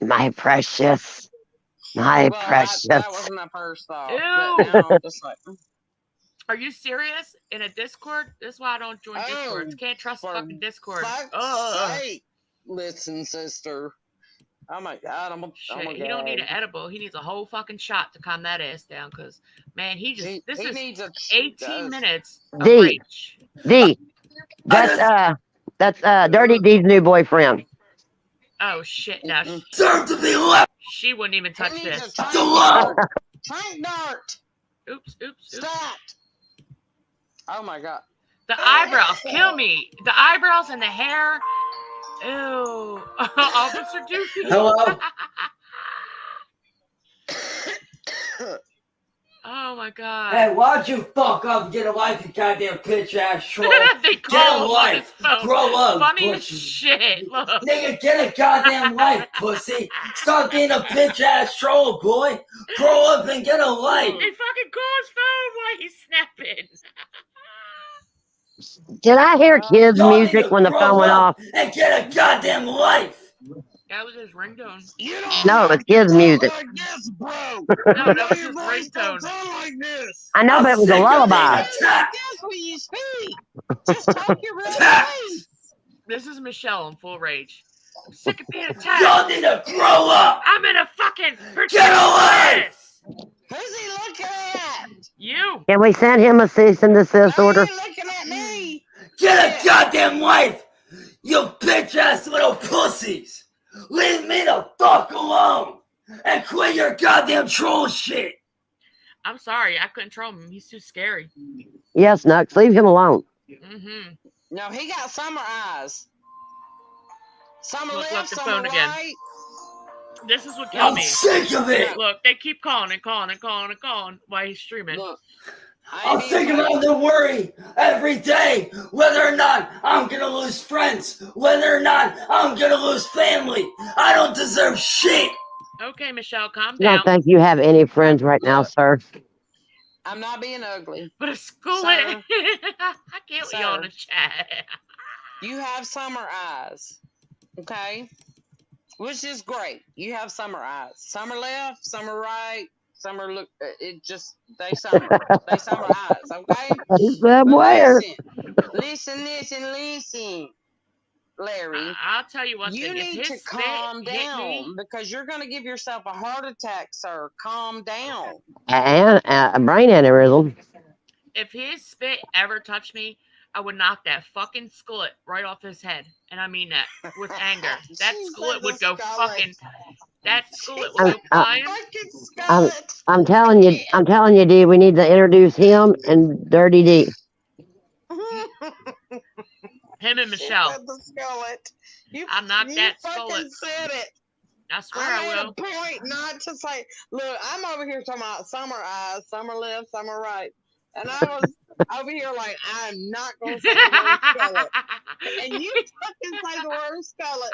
my precious. My precious. That wasn't my first thought. Ew. But now I'm just like, Are you serious? In a Discord? This is why I don't join Discords. Can't trust fucking Discord. Hey, listen, sister. Oh my god, Shit, he don't need an edible. He needs a whole fucking shot to calm that ass down. Cause man, this is 18 minutes of rage. That's Dirty D's new boyfriend. Oh shit! Now she wouldn't even touch this. Trank dart. Oops. Stop. Oh my god. The eyebrows kill me. The eyebrows and the hair. Ew. Officer Doofy. Hello. Oh my god. Hey, why don't you fuck up and get a life, you goddamn bitch ass troll? They Get a call life. Grow up, funny as pussy. shit. Look. Nigga, get a goddamn life, pussy. Stop being a bitch ass troll, boy. Grow up and get a life. He fucking calls phone while He's snapping. Did I hear kids' Y'all need music to when the grow phone went up off? and get a goddamn life. That was his ringtone. You don't No, it was kids' music. like this, bro. No, that was his ringtone. Like this. I know, but it was a sick of being lullaby. attacked. That's when you speak. Just talk your real voice. This is Michelle in full rage. I'm sick of being attacked. Y'all need to grow up. I'm in a fucking Get a life. Who's he looking at? You. Can we send him a cease and desist order? He ain't looking at me. Get a goddamn life. You bitch ass little pussies. Leave me the fuck alone. And quit your goddamn troll shit. I'm sorry, I couldn't control him. He's too scary. Yes, Nux, leave him alone. Mm-hmm. No, he got summer eyes. Summer Look, left, the summer phone again. right. This is what killed I'm me. sick of it. Look, they keep calling and calling and calling and calling while he's streaming. Look, I'm sick of having to worry every day whether or not I'm gonna lose friends, whether or not I'm gonna lose family. I don't deserve shit. Okay, Michelle, calm I don't down. think you have any friends right now, sir. I'm not being ugly. But a school Sir. I can't with you Sir. on the chat. You have summer eyes, okay? Which is great. You have summer eyes. Summer left, summer right, summer look. It just they summer eyes, okay? But Somewhere. listen, Larry. I'll tell you one You thing. need If to his spit calm hit me, down because you're going to give yourself a heart attack, sir. Calm down. And a brain aneurysm. if his spit ever touched me, I would knock that fucking skillet right off his head. And I mean that with anger. That She skillet said would the go skillet. fucking. That skillet would go I'm- flying. I'm telling you, D, we need to introduce him and Dirty D. Him and She Michelle. said the skillet. I'll knock that fucking skillet. said it. I swear I I made will. a point not to say, look, I'm over here talking about summer eyes, summer left, summer right. And I was over here like, I'm not going to say the word skillet. And you fucking say the word skillet.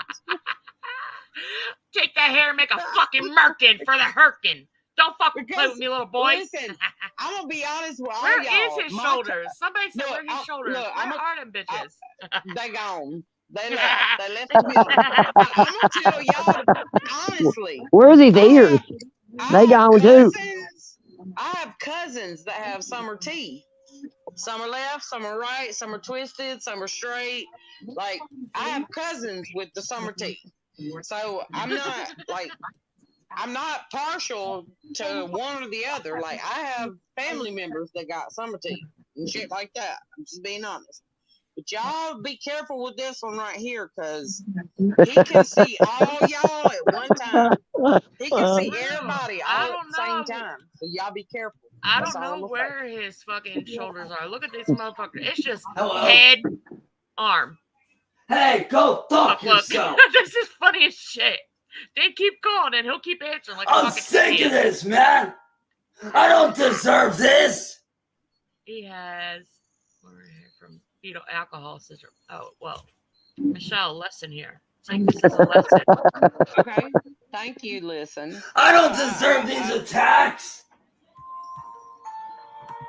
Take that hair and make a fucking merkin for the hurkin. Don't fucking play with me, little boy. Listen, I'm going to be honest with all Where y'all. is his shoulders? Somebody said, Look, where his shoulders? look, Where I'm a- are them bitches? They gone. They left. They left the building. But I'm going to tell y'all, honestly. Where's his ears? They gone too. I have cousins that have summer teeth. Some are left, some are right, some are twisted, some are straight. Like, I have cousins with the summer teeth. So I'm not partial to one or the other. Like, I have family members that got summer teeth and shit like that. I'm just being honest. But y'all be careful with this one right here, because he can see all y'all at one time. He can see everybody all at the same time. So y'all be careful. I That's don't all I'm know gonna say. where his fucking shoulders are. Look at this motherfucker. It's just Hello? head, arm. Hey, go fuck Look, yourself. this is funny as shit. They keep calling and he'll keep answering like a I'm fucking sick idiot. of this, man. I don't deserve this. He has from fetal alcohol syndrome. Oh, well, Michelle, lesson here. Take this as a lesson. Okay. Thank you, listen. I don't deserve these attacks.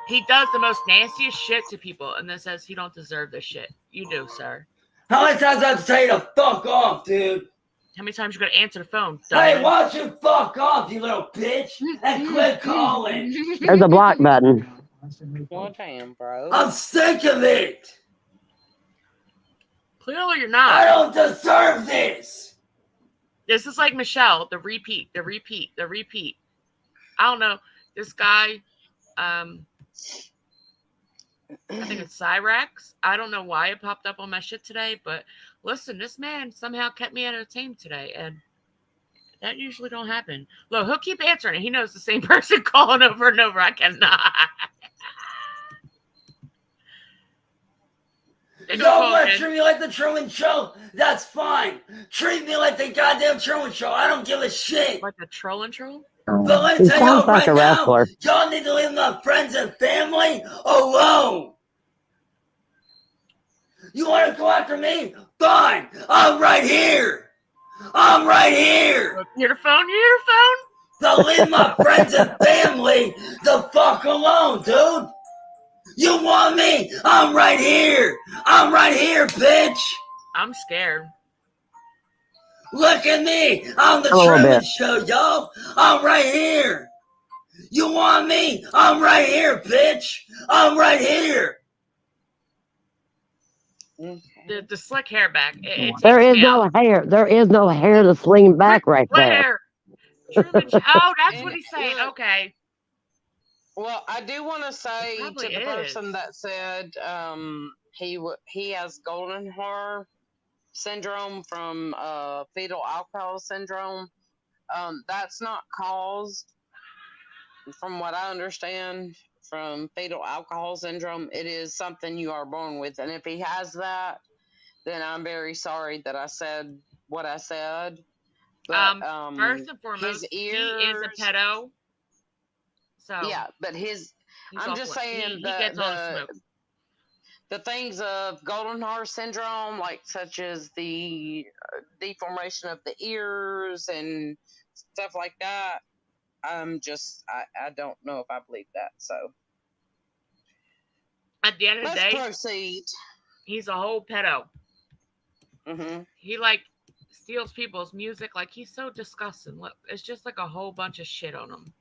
He does the most nastiest shit to people, and then says he don't deserve this shit. You do, sir. How many times I have to tell you to fuck off, dude? How many times you gonna answer the phone? Hey, dumbass? why don't you fuck off, you little bitch, and quit calling? There's a block button. Well, damn, bro. I'm sick of it. Clearly, you're I not. don't deserve this. This is like Michelle. The repeat. I don't know. This guy, I think it's Cyrax. I don't know why it popped up on my shit today, but listen, this man somehow kept me entertained today, and that usually don't happen. Look, he'll keep answering it. He knows the same person calling over and over. I cannot. They go Y'all call want to again. treat me like the Truman Show? That's fine. Treat me like the goddamn Truman Show. I don't give a shit. Like the troll and troll? But let He me tell sounds y'all like right a now, wrestler. y'all need to leave my friends and family alone. You want to go after me? Fine. I'm right here. I'm right here. Your phone? So leave my friends and family the fuck alone, dude. You want me? I'm right here. I'm right here, bitch. I'm scared. Look at me. I'm the A little Truman bit. Show, y'all. I'm right here. You want me? I'm right here, bitch. I'm right here. The slick hair back. It There takes is me out. no hair. There is no hair to sling back right there. Flair. Truman. Oh, that's And what he's saying. look, Okay. well, I do want to say Probably to the is. person that said he has golden hair syndrome from fetal alcohol syndrome. That's not caused, from what I understand, from fetal alcohol syndrome. It is something you are born with, and if he has that, then I'm very sorry that I said what I said. But First and foremost, his he ears, is a pedo. So yeah. But I'm just saying he gets all the smoke. the things of golden heart syndrome, like such as the deformation of the ears and stuff like that. I don't know if I believe that. So At the end of the let's day, proceed. He's a whole pedo. Mm-hmm. He like steals people's music. Like he's so disgusting. Look, it's just like a whole bunch of shit on him.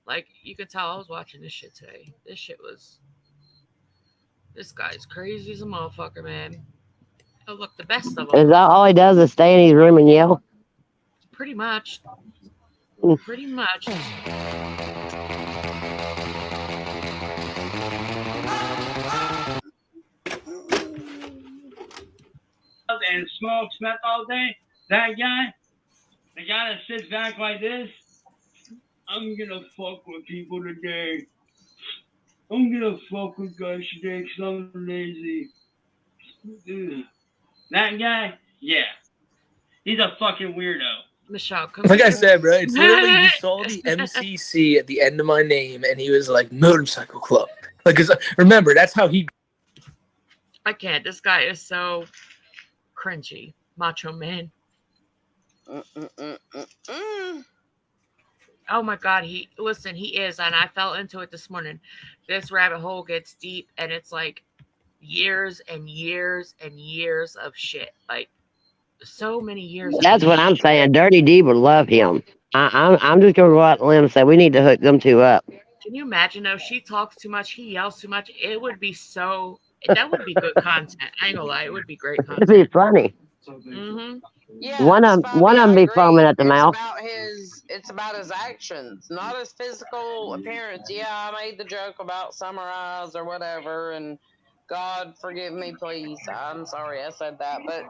Like you could tell I was watching this shit today. This guy's crazy as a motherfucker, man. Oh look, the best of Is them. that all he does is stay in his room and yell? Pretty much. Pretty much. And smokes meth all day. That guy, the guy that sits back like this, I'm gonna fuck with people today. I'm gonna fuck with guys today because I'm lazy. Ugh. That guy, yeah, he's a fucking weirdo. Michelle, come Like I here. said, bro, it's literally he saw the MCC at the end of my name and he was like, Motorcycle Club. Like, 'cause remember, that's how he. I can't. This guy is so cringy. Macho man. Oh my god, he is, and I fell into it this morning. This rabbit hole gets deep, and it's like years and years and years of shit. Like so many years. That's what I'm saying. Dirty D would love him. I'm just gonna go out on a limb and say we need to hook them two up. Can you imagine though? She talks too much, he yells too much. It would be so. That would be good content. I ain't gonna lie, it would be great content. It'd be funny. Mm-hmm. Yeah, One of them be foaming at the mouth. It's about his actions, not his physical appearance. Yeah, I made the joke about summer eyes or whatever, and God forgive me, please. I'm sorry I said that, but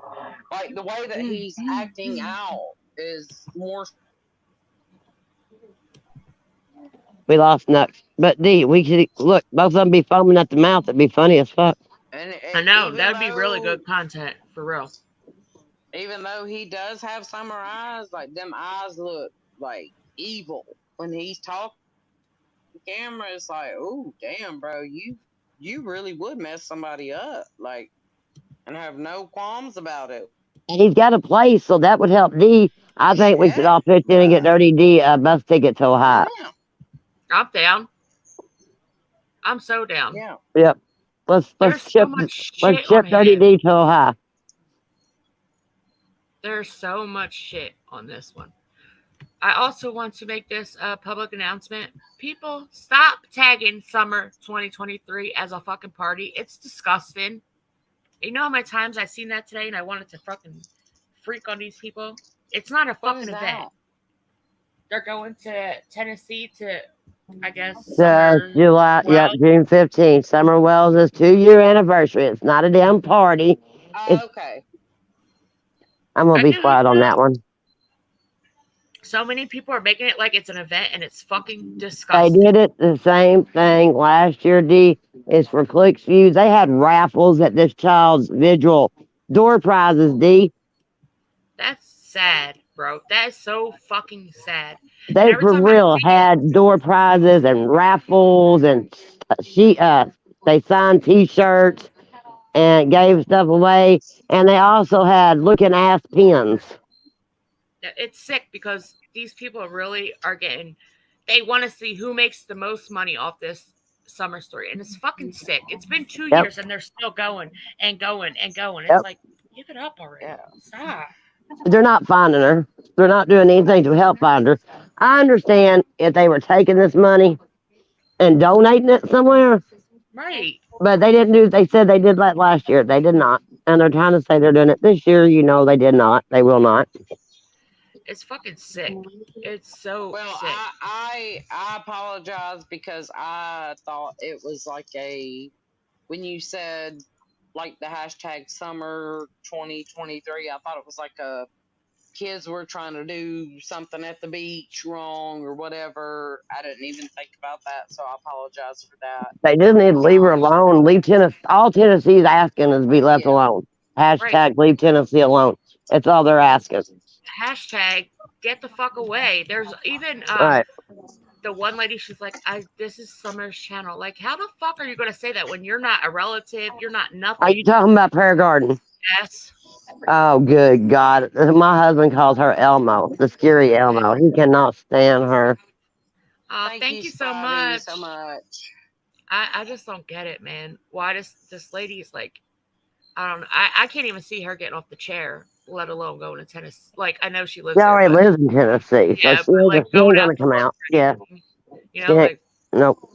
like the way that he's acting out is more. We lost Nux, but D, we could look. Both of them be foaming at the mouth. It'd be funny as fuck. I know that would be really good content for real. Even though he does have summer eyes, like them eyes look like evil when he's talking. The camera is like, oh damn, bro, you really would mess somebody up, like, and have no qualms about it. And he's got a place, so that would help D. I think we should all pitch in and get Dirty D a bus ticket to Ohio. Yeah. I'm down. I'm so down. Yeah. Yep. Let's ship Dirty D to Ohio. There's so much shit on this one. I also want to make this a public announcement. People, stop tagging summer 2023 as a fucking party. It's disgusting. You know how many times I've seen that today and I wanted to fucking freak on these people? It's not a fucking event. They're going to Tennessee to, I guess, July, Wells. June 15th. Summer Wells' 2-year anniversary. It's not a damn party. Okay. I'm going to be quiet on that one. So many people are making it like it's an event and it's fucking They disgusting. did it the same thing last year, D. It's for clicks, views. They had raffles at this child's vigil. Door prizes, D. That's sad, bro. That is so fucking sad. They for real had door prizes and raffles and they signed T-shirts and gave stuff away. And they also had looking ass pins. It's sick because these people really are getting, they want to see who makes the most money off this Summer story, and it's fucking sick. It's been 2 Yep. years, and they're still going and going and going. Yep. It's like, give it up already. Yeah. Stop. They're not finding her. They're not doing anything to help find her. I understand if they were taking this money and donating it somewhere, Right. but they didn't do. They said they did that last year. They did not, and they're trying to say they're doing it this year. You know, they did not. They will not. It's fucking sick. It's so Well, sick. I apologize because I thought it was like when you said like the hashtag summer 2023, I thought it was like kids were trying to do something at the beach wrong or whatever. I didn't even think about that, so I apologize for that. They just need to leave her alone. Leave Tennessee. All Tennessee's asking is to be left alone. Hashtag leave Tennessee alone. That's all they're asking. Hashtag get the fuck away. There's even Right. the one lady, she's like, this is Summer's channel. Like, how the fuck are you going to say that when you're not a relative? You're not nothing. Are you talking about Prayer Garden? Yes. Oh, good God. My husband calls her Elmo, the scary Elmo. He cannot stand her. Thank you so much. I just don't get it, man. Why this lady is like, I don't know. I can't even see her getting off the chair, let alone going to tennis. Like, I know she lives She there. already but- lives in Tennessee, so Yeah, she but, ain't, like, she ain't going gonna out come out. Yeah. You She know, ain't- like, nope.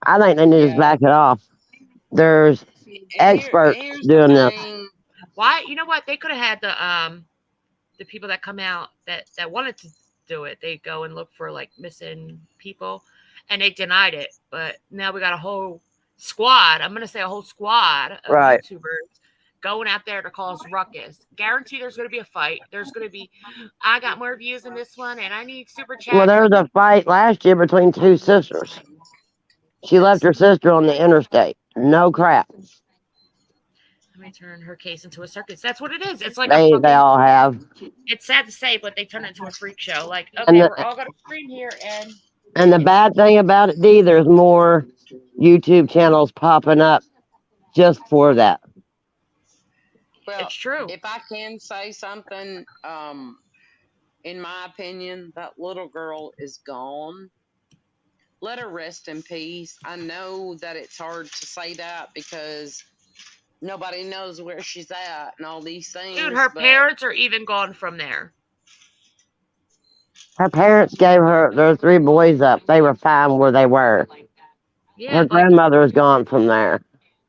I think they need to back it off. There's experts here's doing the this. thing. why? You know what? They could have had the people that come out that wanted to do it. They go and look for like missing people, and they denied it. But now we got a whole squad. I'm gonna say a whole squad of Right. YouTubers going out there to cause ruckus. Guarantee there's gonna be a fight. There's gonna be, I got more views than this one, and I need super chats. Well, there was a fight last year between two sisters. She left her sister on the interstate. No crap. Let me turn her case into a circus. That's what it is. It's like They all have. It's sad to say, but they turn it into a freak show. Like, And okay, the- we're all gonna scream here, and And the bad thing about it, Dee, there's more YouTube channels popping up just for that. Well, it's true. If I can say something, in my opinion, that little girl is gone. Let her rest in peace. I know that it's hard to say that because nobody knows where she's at and all these things. Dude, her but parents are even gone from there. Her parents gave her their 3 boys up. They were fine where they were. Yeah, Her like, grandmother was gone from there.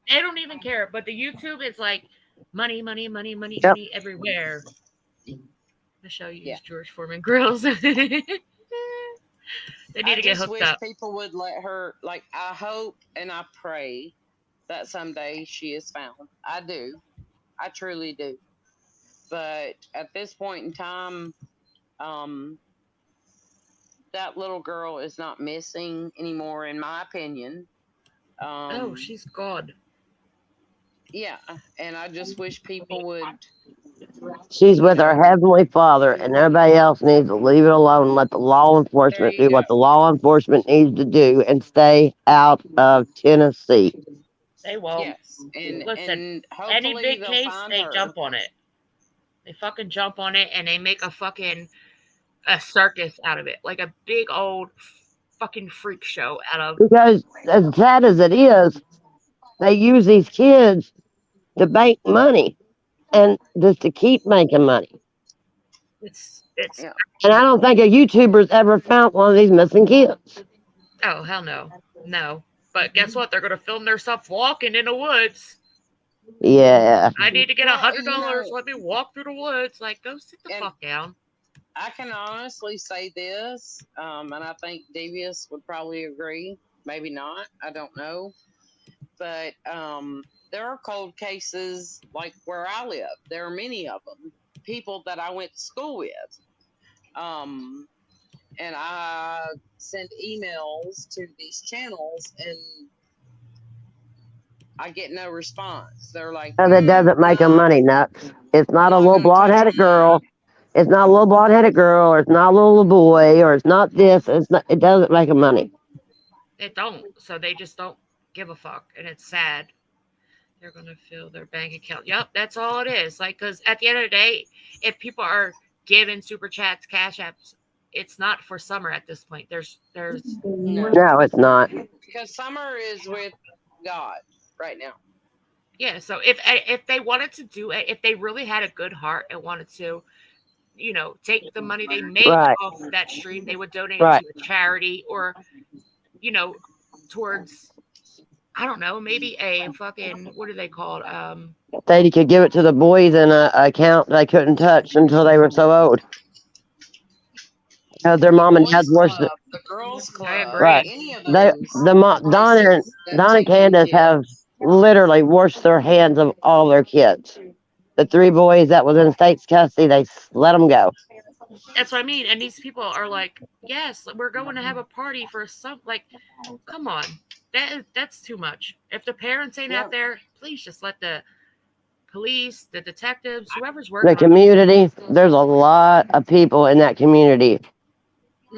they don't even care. But the YouTube is like money, money, money, money, Yep. money everywhere. Michelle used George Foreman grills. They need I to get just hooked wish up. people would let her. Like, I hope and I pray that someday she is found. I do. I truly do. But at this point in time, that little girl is not missing anymore, in my opinion. Oh, she's gone. Yeah, and I just wish people would. She's with her Heavenly Father, and everybody else needs to leave it alone and let the law enforcement do what the law enforcement needs to do and stay out of Tennessee. They won't. Yes, and Listen, and any hopefully big they'll case, find they her. jump on it. They fucking jump on it, and they make a circus out of it, like a big old fucking freak show out of. Because as sad as it is, they use these kids to bank money and just to keep making money. It's And I don't think a YouTuber's ever found one of these missing kids. Oh, hell no. No. But guess what? They're going to film themselves walking in the woods. Yeah. I need to get Well, $100. Let me walk through the woods. Like, go sit the fuck down. I can honestly say this, and I think Devious would probably agree. Maybe not. I don't know. But there are cold cases like where I live. There are many of them. People that I went to school with. And I send emails to these channels and I get no response. They're like, So that doesn't make them money, nuts. It's not a little blonde-headed girl. It's not a little blonde-headed girl, or it's not a little boy, or it's not this. It's not. It doesn't make them money. It don't. So they just don't give a fuck. And it's sad. They're going to fill their bank account. Yep, that's all it is. Like, because at the end of the day, if people are giving super chats, cash apps, it's not for Summer at this point. There's No, it's not. because Summer is with God right now. Yeah, so if they wanted to do it, if they really had a good heart and wanted to, take the money they make Right. off that stream, they would donate it Right. to a charity or, towards, I don't know, maybe a fucking, what are they called? They could give it to the boys in a account they couldn't touch until they were so old. Because their mom and dad Boys worship. Club, the Girls Club, Right. any of They, those Don and places that take in Candace kids. have literally washed their hands of all their kids. The 3 boys that was in state's custody, they let them go. That's what I mean. And these people are like, yes, we're going to have a party for some, like, come on. That's too much. If the parents ain't out there, please just let the police, the detectives, whoever's working The community, there's a lot of people in that community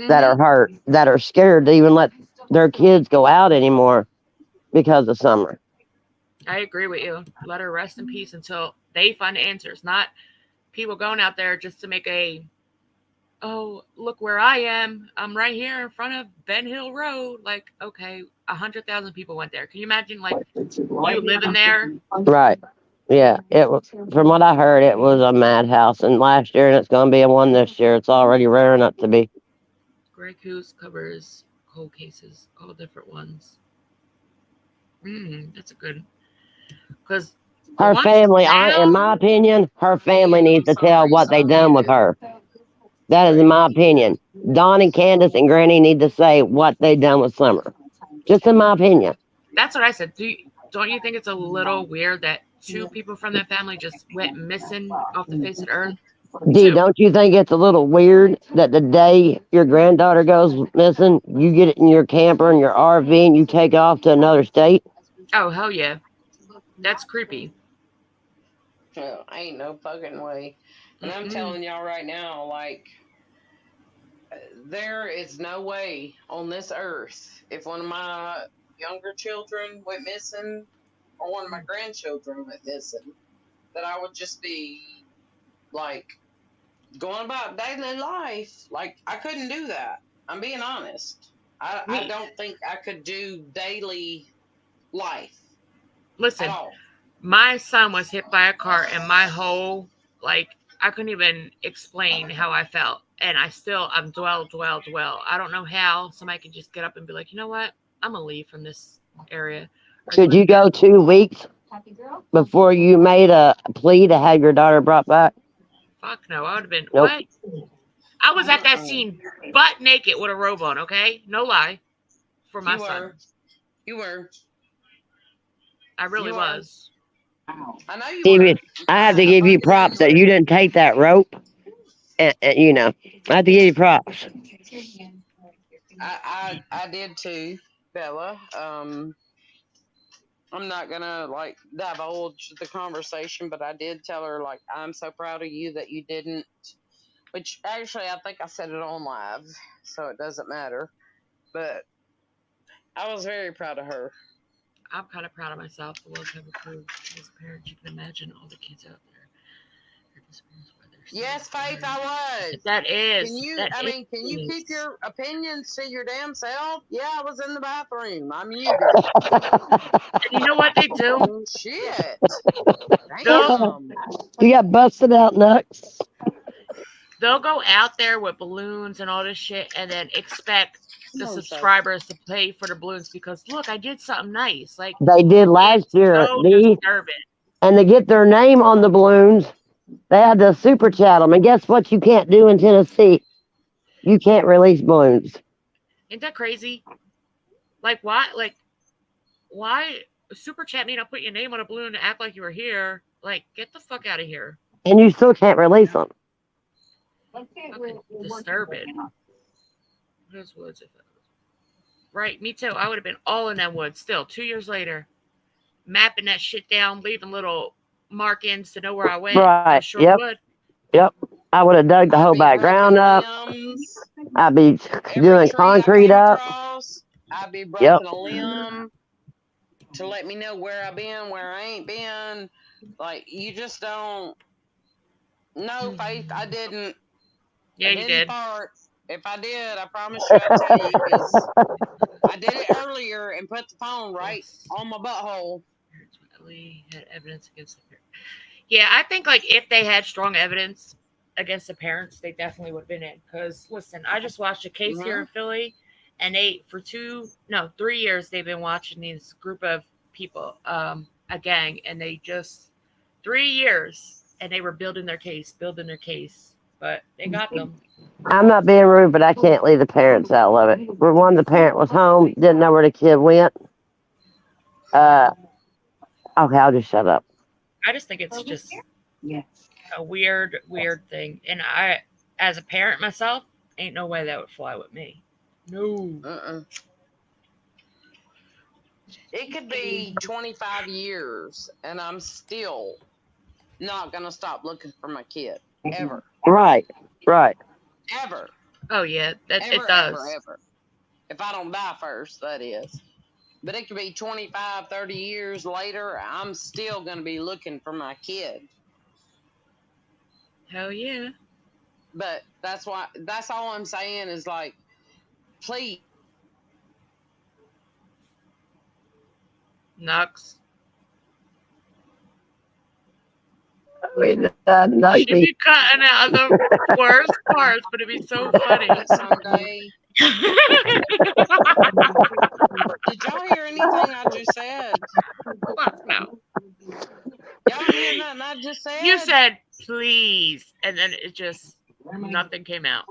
that are hurt, that are scared to even let their kids go out anymore because of Summer. I agree with you. Let her rest in peace until they find answers, not people going out there just to make oh, look where I am. I'm right here in front of Ben Hill Road. Like, okay, 100,000 people went there. Can you imagine, like, you living there? Right. Yeah. It was, from what I heard, it was a madhouse. And last year, and it's going to be a one this year. It's already rearing up to be. Greg Coos covers cold cases, all different ones. That's a good. Because her family, in my opinion, her family needs to tell what they done with her. That is in my opinion. Don and Candace and Granny need to say what they done with Summer. Just in my opinion. That's what I said. Don't you think it's a little weird that 2 people from that family just went missing off the face of the earth? Dee, don't you think it's a little weird that the day your granddaughter goes missing, you get it in your camper and your RV and you take off to another state? Oh, hell yeah. That's creepy. Ain't no fucking way. And I'm telling y'all right now, like, there is no way on this earth, if one of my younger children went missing or one of my grandchildren went missing, that I would just be, like, going about daily life. Like, I couldn't do that. I'm being honest. I don't think I could do daily life. Listen, my son was hit by a car and my whole, like, I couldn't even explain how I felt. And I'm dwell. I don't know how somebody can just get up and be like, you know what? I'm going to leave from this area. Should you go 2 weeks before you made a plea to have your daughter brought back? Fuck no. I would have been, what? I was at that scene butt naked with a robe on, okay? No lie. For my son. You were. I really was. I know you David, I have to give you props that you didn't take that rope. And, I have to give you props. I did too, Bella. I'm not gonna like divulge the conversation, but I did tell her, like, I'm so proud of you that you didn't. Which actually, I think I said it on live, so it doesn't matter. But I was very proud of her. I'm kind of proud of myself. The world's never proved. As a parent, you can imagine all the kids out there. Yes, Faith, I was. That is. Can you keep your opinions to your damn self? Yeah, I was in the bathroom. I'm muted. You know what they do? Shit. Damn. You got busted out nuts. They'll go out there with balloons and all this shit and then expect the subscribers to pay for the balloons because, look, I did something nice. Like, they did last year. So disturbing. And to get their name on the balloons, they had to super chat them. And guess what you can't do in Tennessee? You can't release balloons. Ain't that crazy? Like, why? Like, why super chat me? I'll put your name on a balloon and act like you were here. Like, get the fuck out of here. And you still can't release them. Fucking disturbing. Those woods. Right, me too. I would have been all in that woods still 2 years later. Mapping that shit down, leaving little markings to know where I went. Right. I sure would. Yep. I would have dug the whole background up. I'd be doing concrete up. I'd be breaking a limb to let me know where I've been, where I ain't been. Like, you just don't. No, Faith, I didn't. Yeah, you did. Fart. If I did, I promise you I'd tell you because I did it earlier and put the phone right on my butthole. Had evidence against the parents. Yeah, I think like if they had strong evidence against the parents, they definitely would have been in. Because listen, I just watched a case here in Philly, and they for 3 years they've been watching this group of people, a gang, and they just 3 years, and they were building their case, but they got them. I'm not being rude, but I can't leave the parents out of it. For one, the parent was home, didn't know where the kid went. Okay, I'll just shut up. I just think it's just a weird thing. And I, as a parent myself, ain't no way that would fly with me. No. It could be 25 years, and I'm still not going to stop looking for my kid. Ever. Right. Ever. Oh, yeah, it does. Ever. If I don't die first, that is. But it could be 25, 30 years later, I'm still going to be looking for my kid. Hell yeah. But that's all I'm saying is like, please. Knox. She'd be cutting out the worst parts, but it'd be so funny. Someday. Did y'all hear anything I just said? No. Y'all hear nothing I just said? You said please, and then it just nothing came out.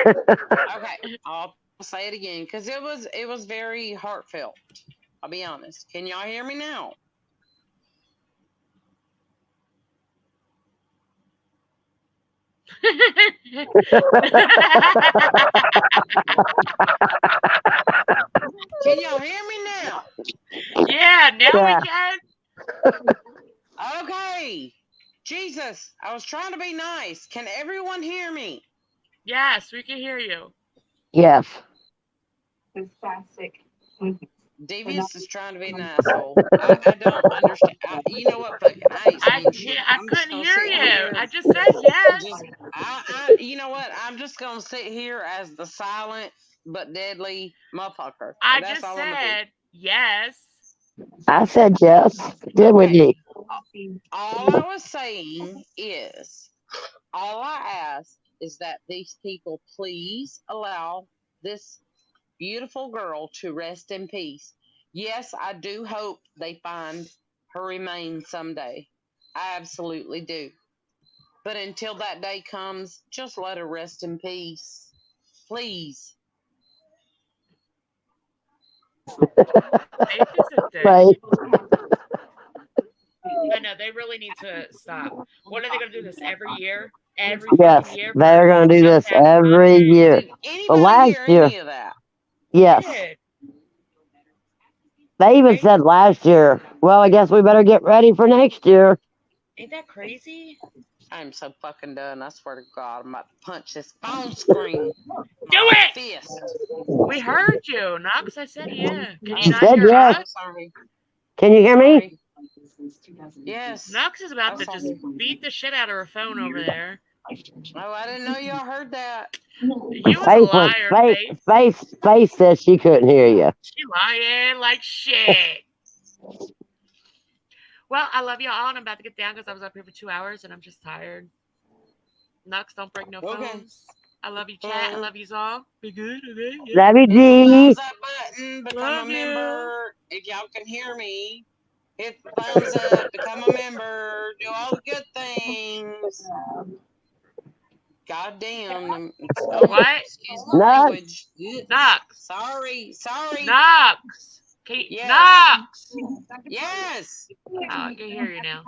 Okay, I'll say it again because it was very heartfelt. I'll be honest. Can y'all hear me now? Can y'all hear me now? Yeah, now we can. Okay. Jesus, I was trying to be nice. Can everyone hear me? Yes, we can hear you. Yes. Fantastic. Devious is trying to be an asshole. I don't understand. You know what? Fucking I couldn't hear you. I just said yes. You know what? I'm just gonna sit here as the silent but deadly motherfucker. I just said yes. I said yes. Did we? Need? All I was saying is, all I ask is that these people please allow this beautiful girl to rest in peace. Yes, I do hope they find her remains someday. I absolutely do. But until that day comes, just let her rest in peace. Please. Right. I know, they really need to stop. What are they going to do this every year? Every yes, year? they're going to do this every year. Well, last year. Any of that? Yes. They even said last year, well, I guess we better get ready for next year. Ain't that crazy? I'm so fucking done. I swear to God, I'm about to punch this phone screen. Do it! Fist. We heard you, Knox. I said yeah. Can you She not said hear yes. us? Sorry. Can you hear me? Yes. Knox is about to just beat the shit out of her phone over there. Oh, I didn't know y'all heard that. You was a liar, Faith said she couldn't hear you. She lying like shit. Well, I love y'all all, and I'm about to get down because I was up here for 2 hours and I'm just tired. Knox, don't break no phones. I love you, chat. I love you all. Be good, okay? Yeah. Love you, G. Thumbs up button, become a member. If y'all can hear me, hit the thumbs up, become a member, do all the good things. God damn. What? Excuse my language. Knox. Sorry. Knox. Yes. Knox. Yes. Oh, I can hear you now.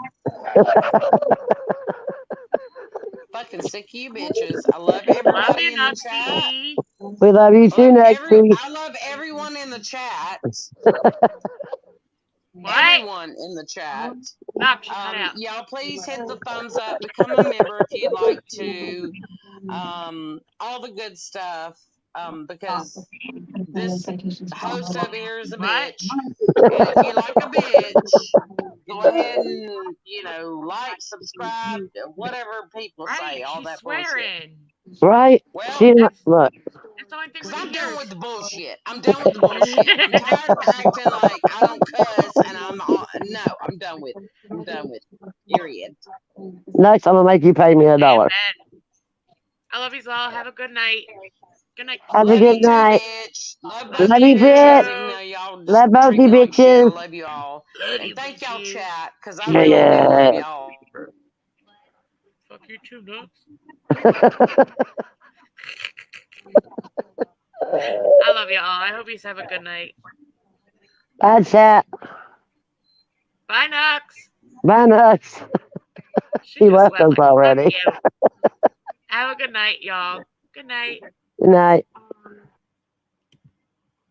Fucking sick of you bitches. I love everybody in the chat. We love you too, Nexie. I love everyone in the chat. Everyone in the chat. Knox, y'all please hit the thumbs up, become a member if you'd like to. All the good stuff. Because this host over here is a bitch. And if you like a bitch, Go ahead and, like, subscribe, whatever people say, Right? all She's that bullshit. swearing. Right? Well, She look. That's the only thing because we I'm can hear. done with the bullshit. I'm done with the bullshit. I'm tired of acting like I don't cuss and no, I'm done with it. I'm done with it. Period. Next, I'm gonna make you pay me $1. Amen. I love you all. Have a good night. Good night. Have a Love good you too, night. bitch. Love Love both Love you you, you. bitches, bitch. even though y'all just Love both treat you me like shit. I bitches. love you all. Love And you, thank y'all, bitches. chat, because I really do love y'all. Fuck you too, nuts. I love you all. I hope you have a good night. Bye, chat. Bye, Nux. Bye, Nuts. She He just left left. us already. Have a good night, y'all. Good night. Good night.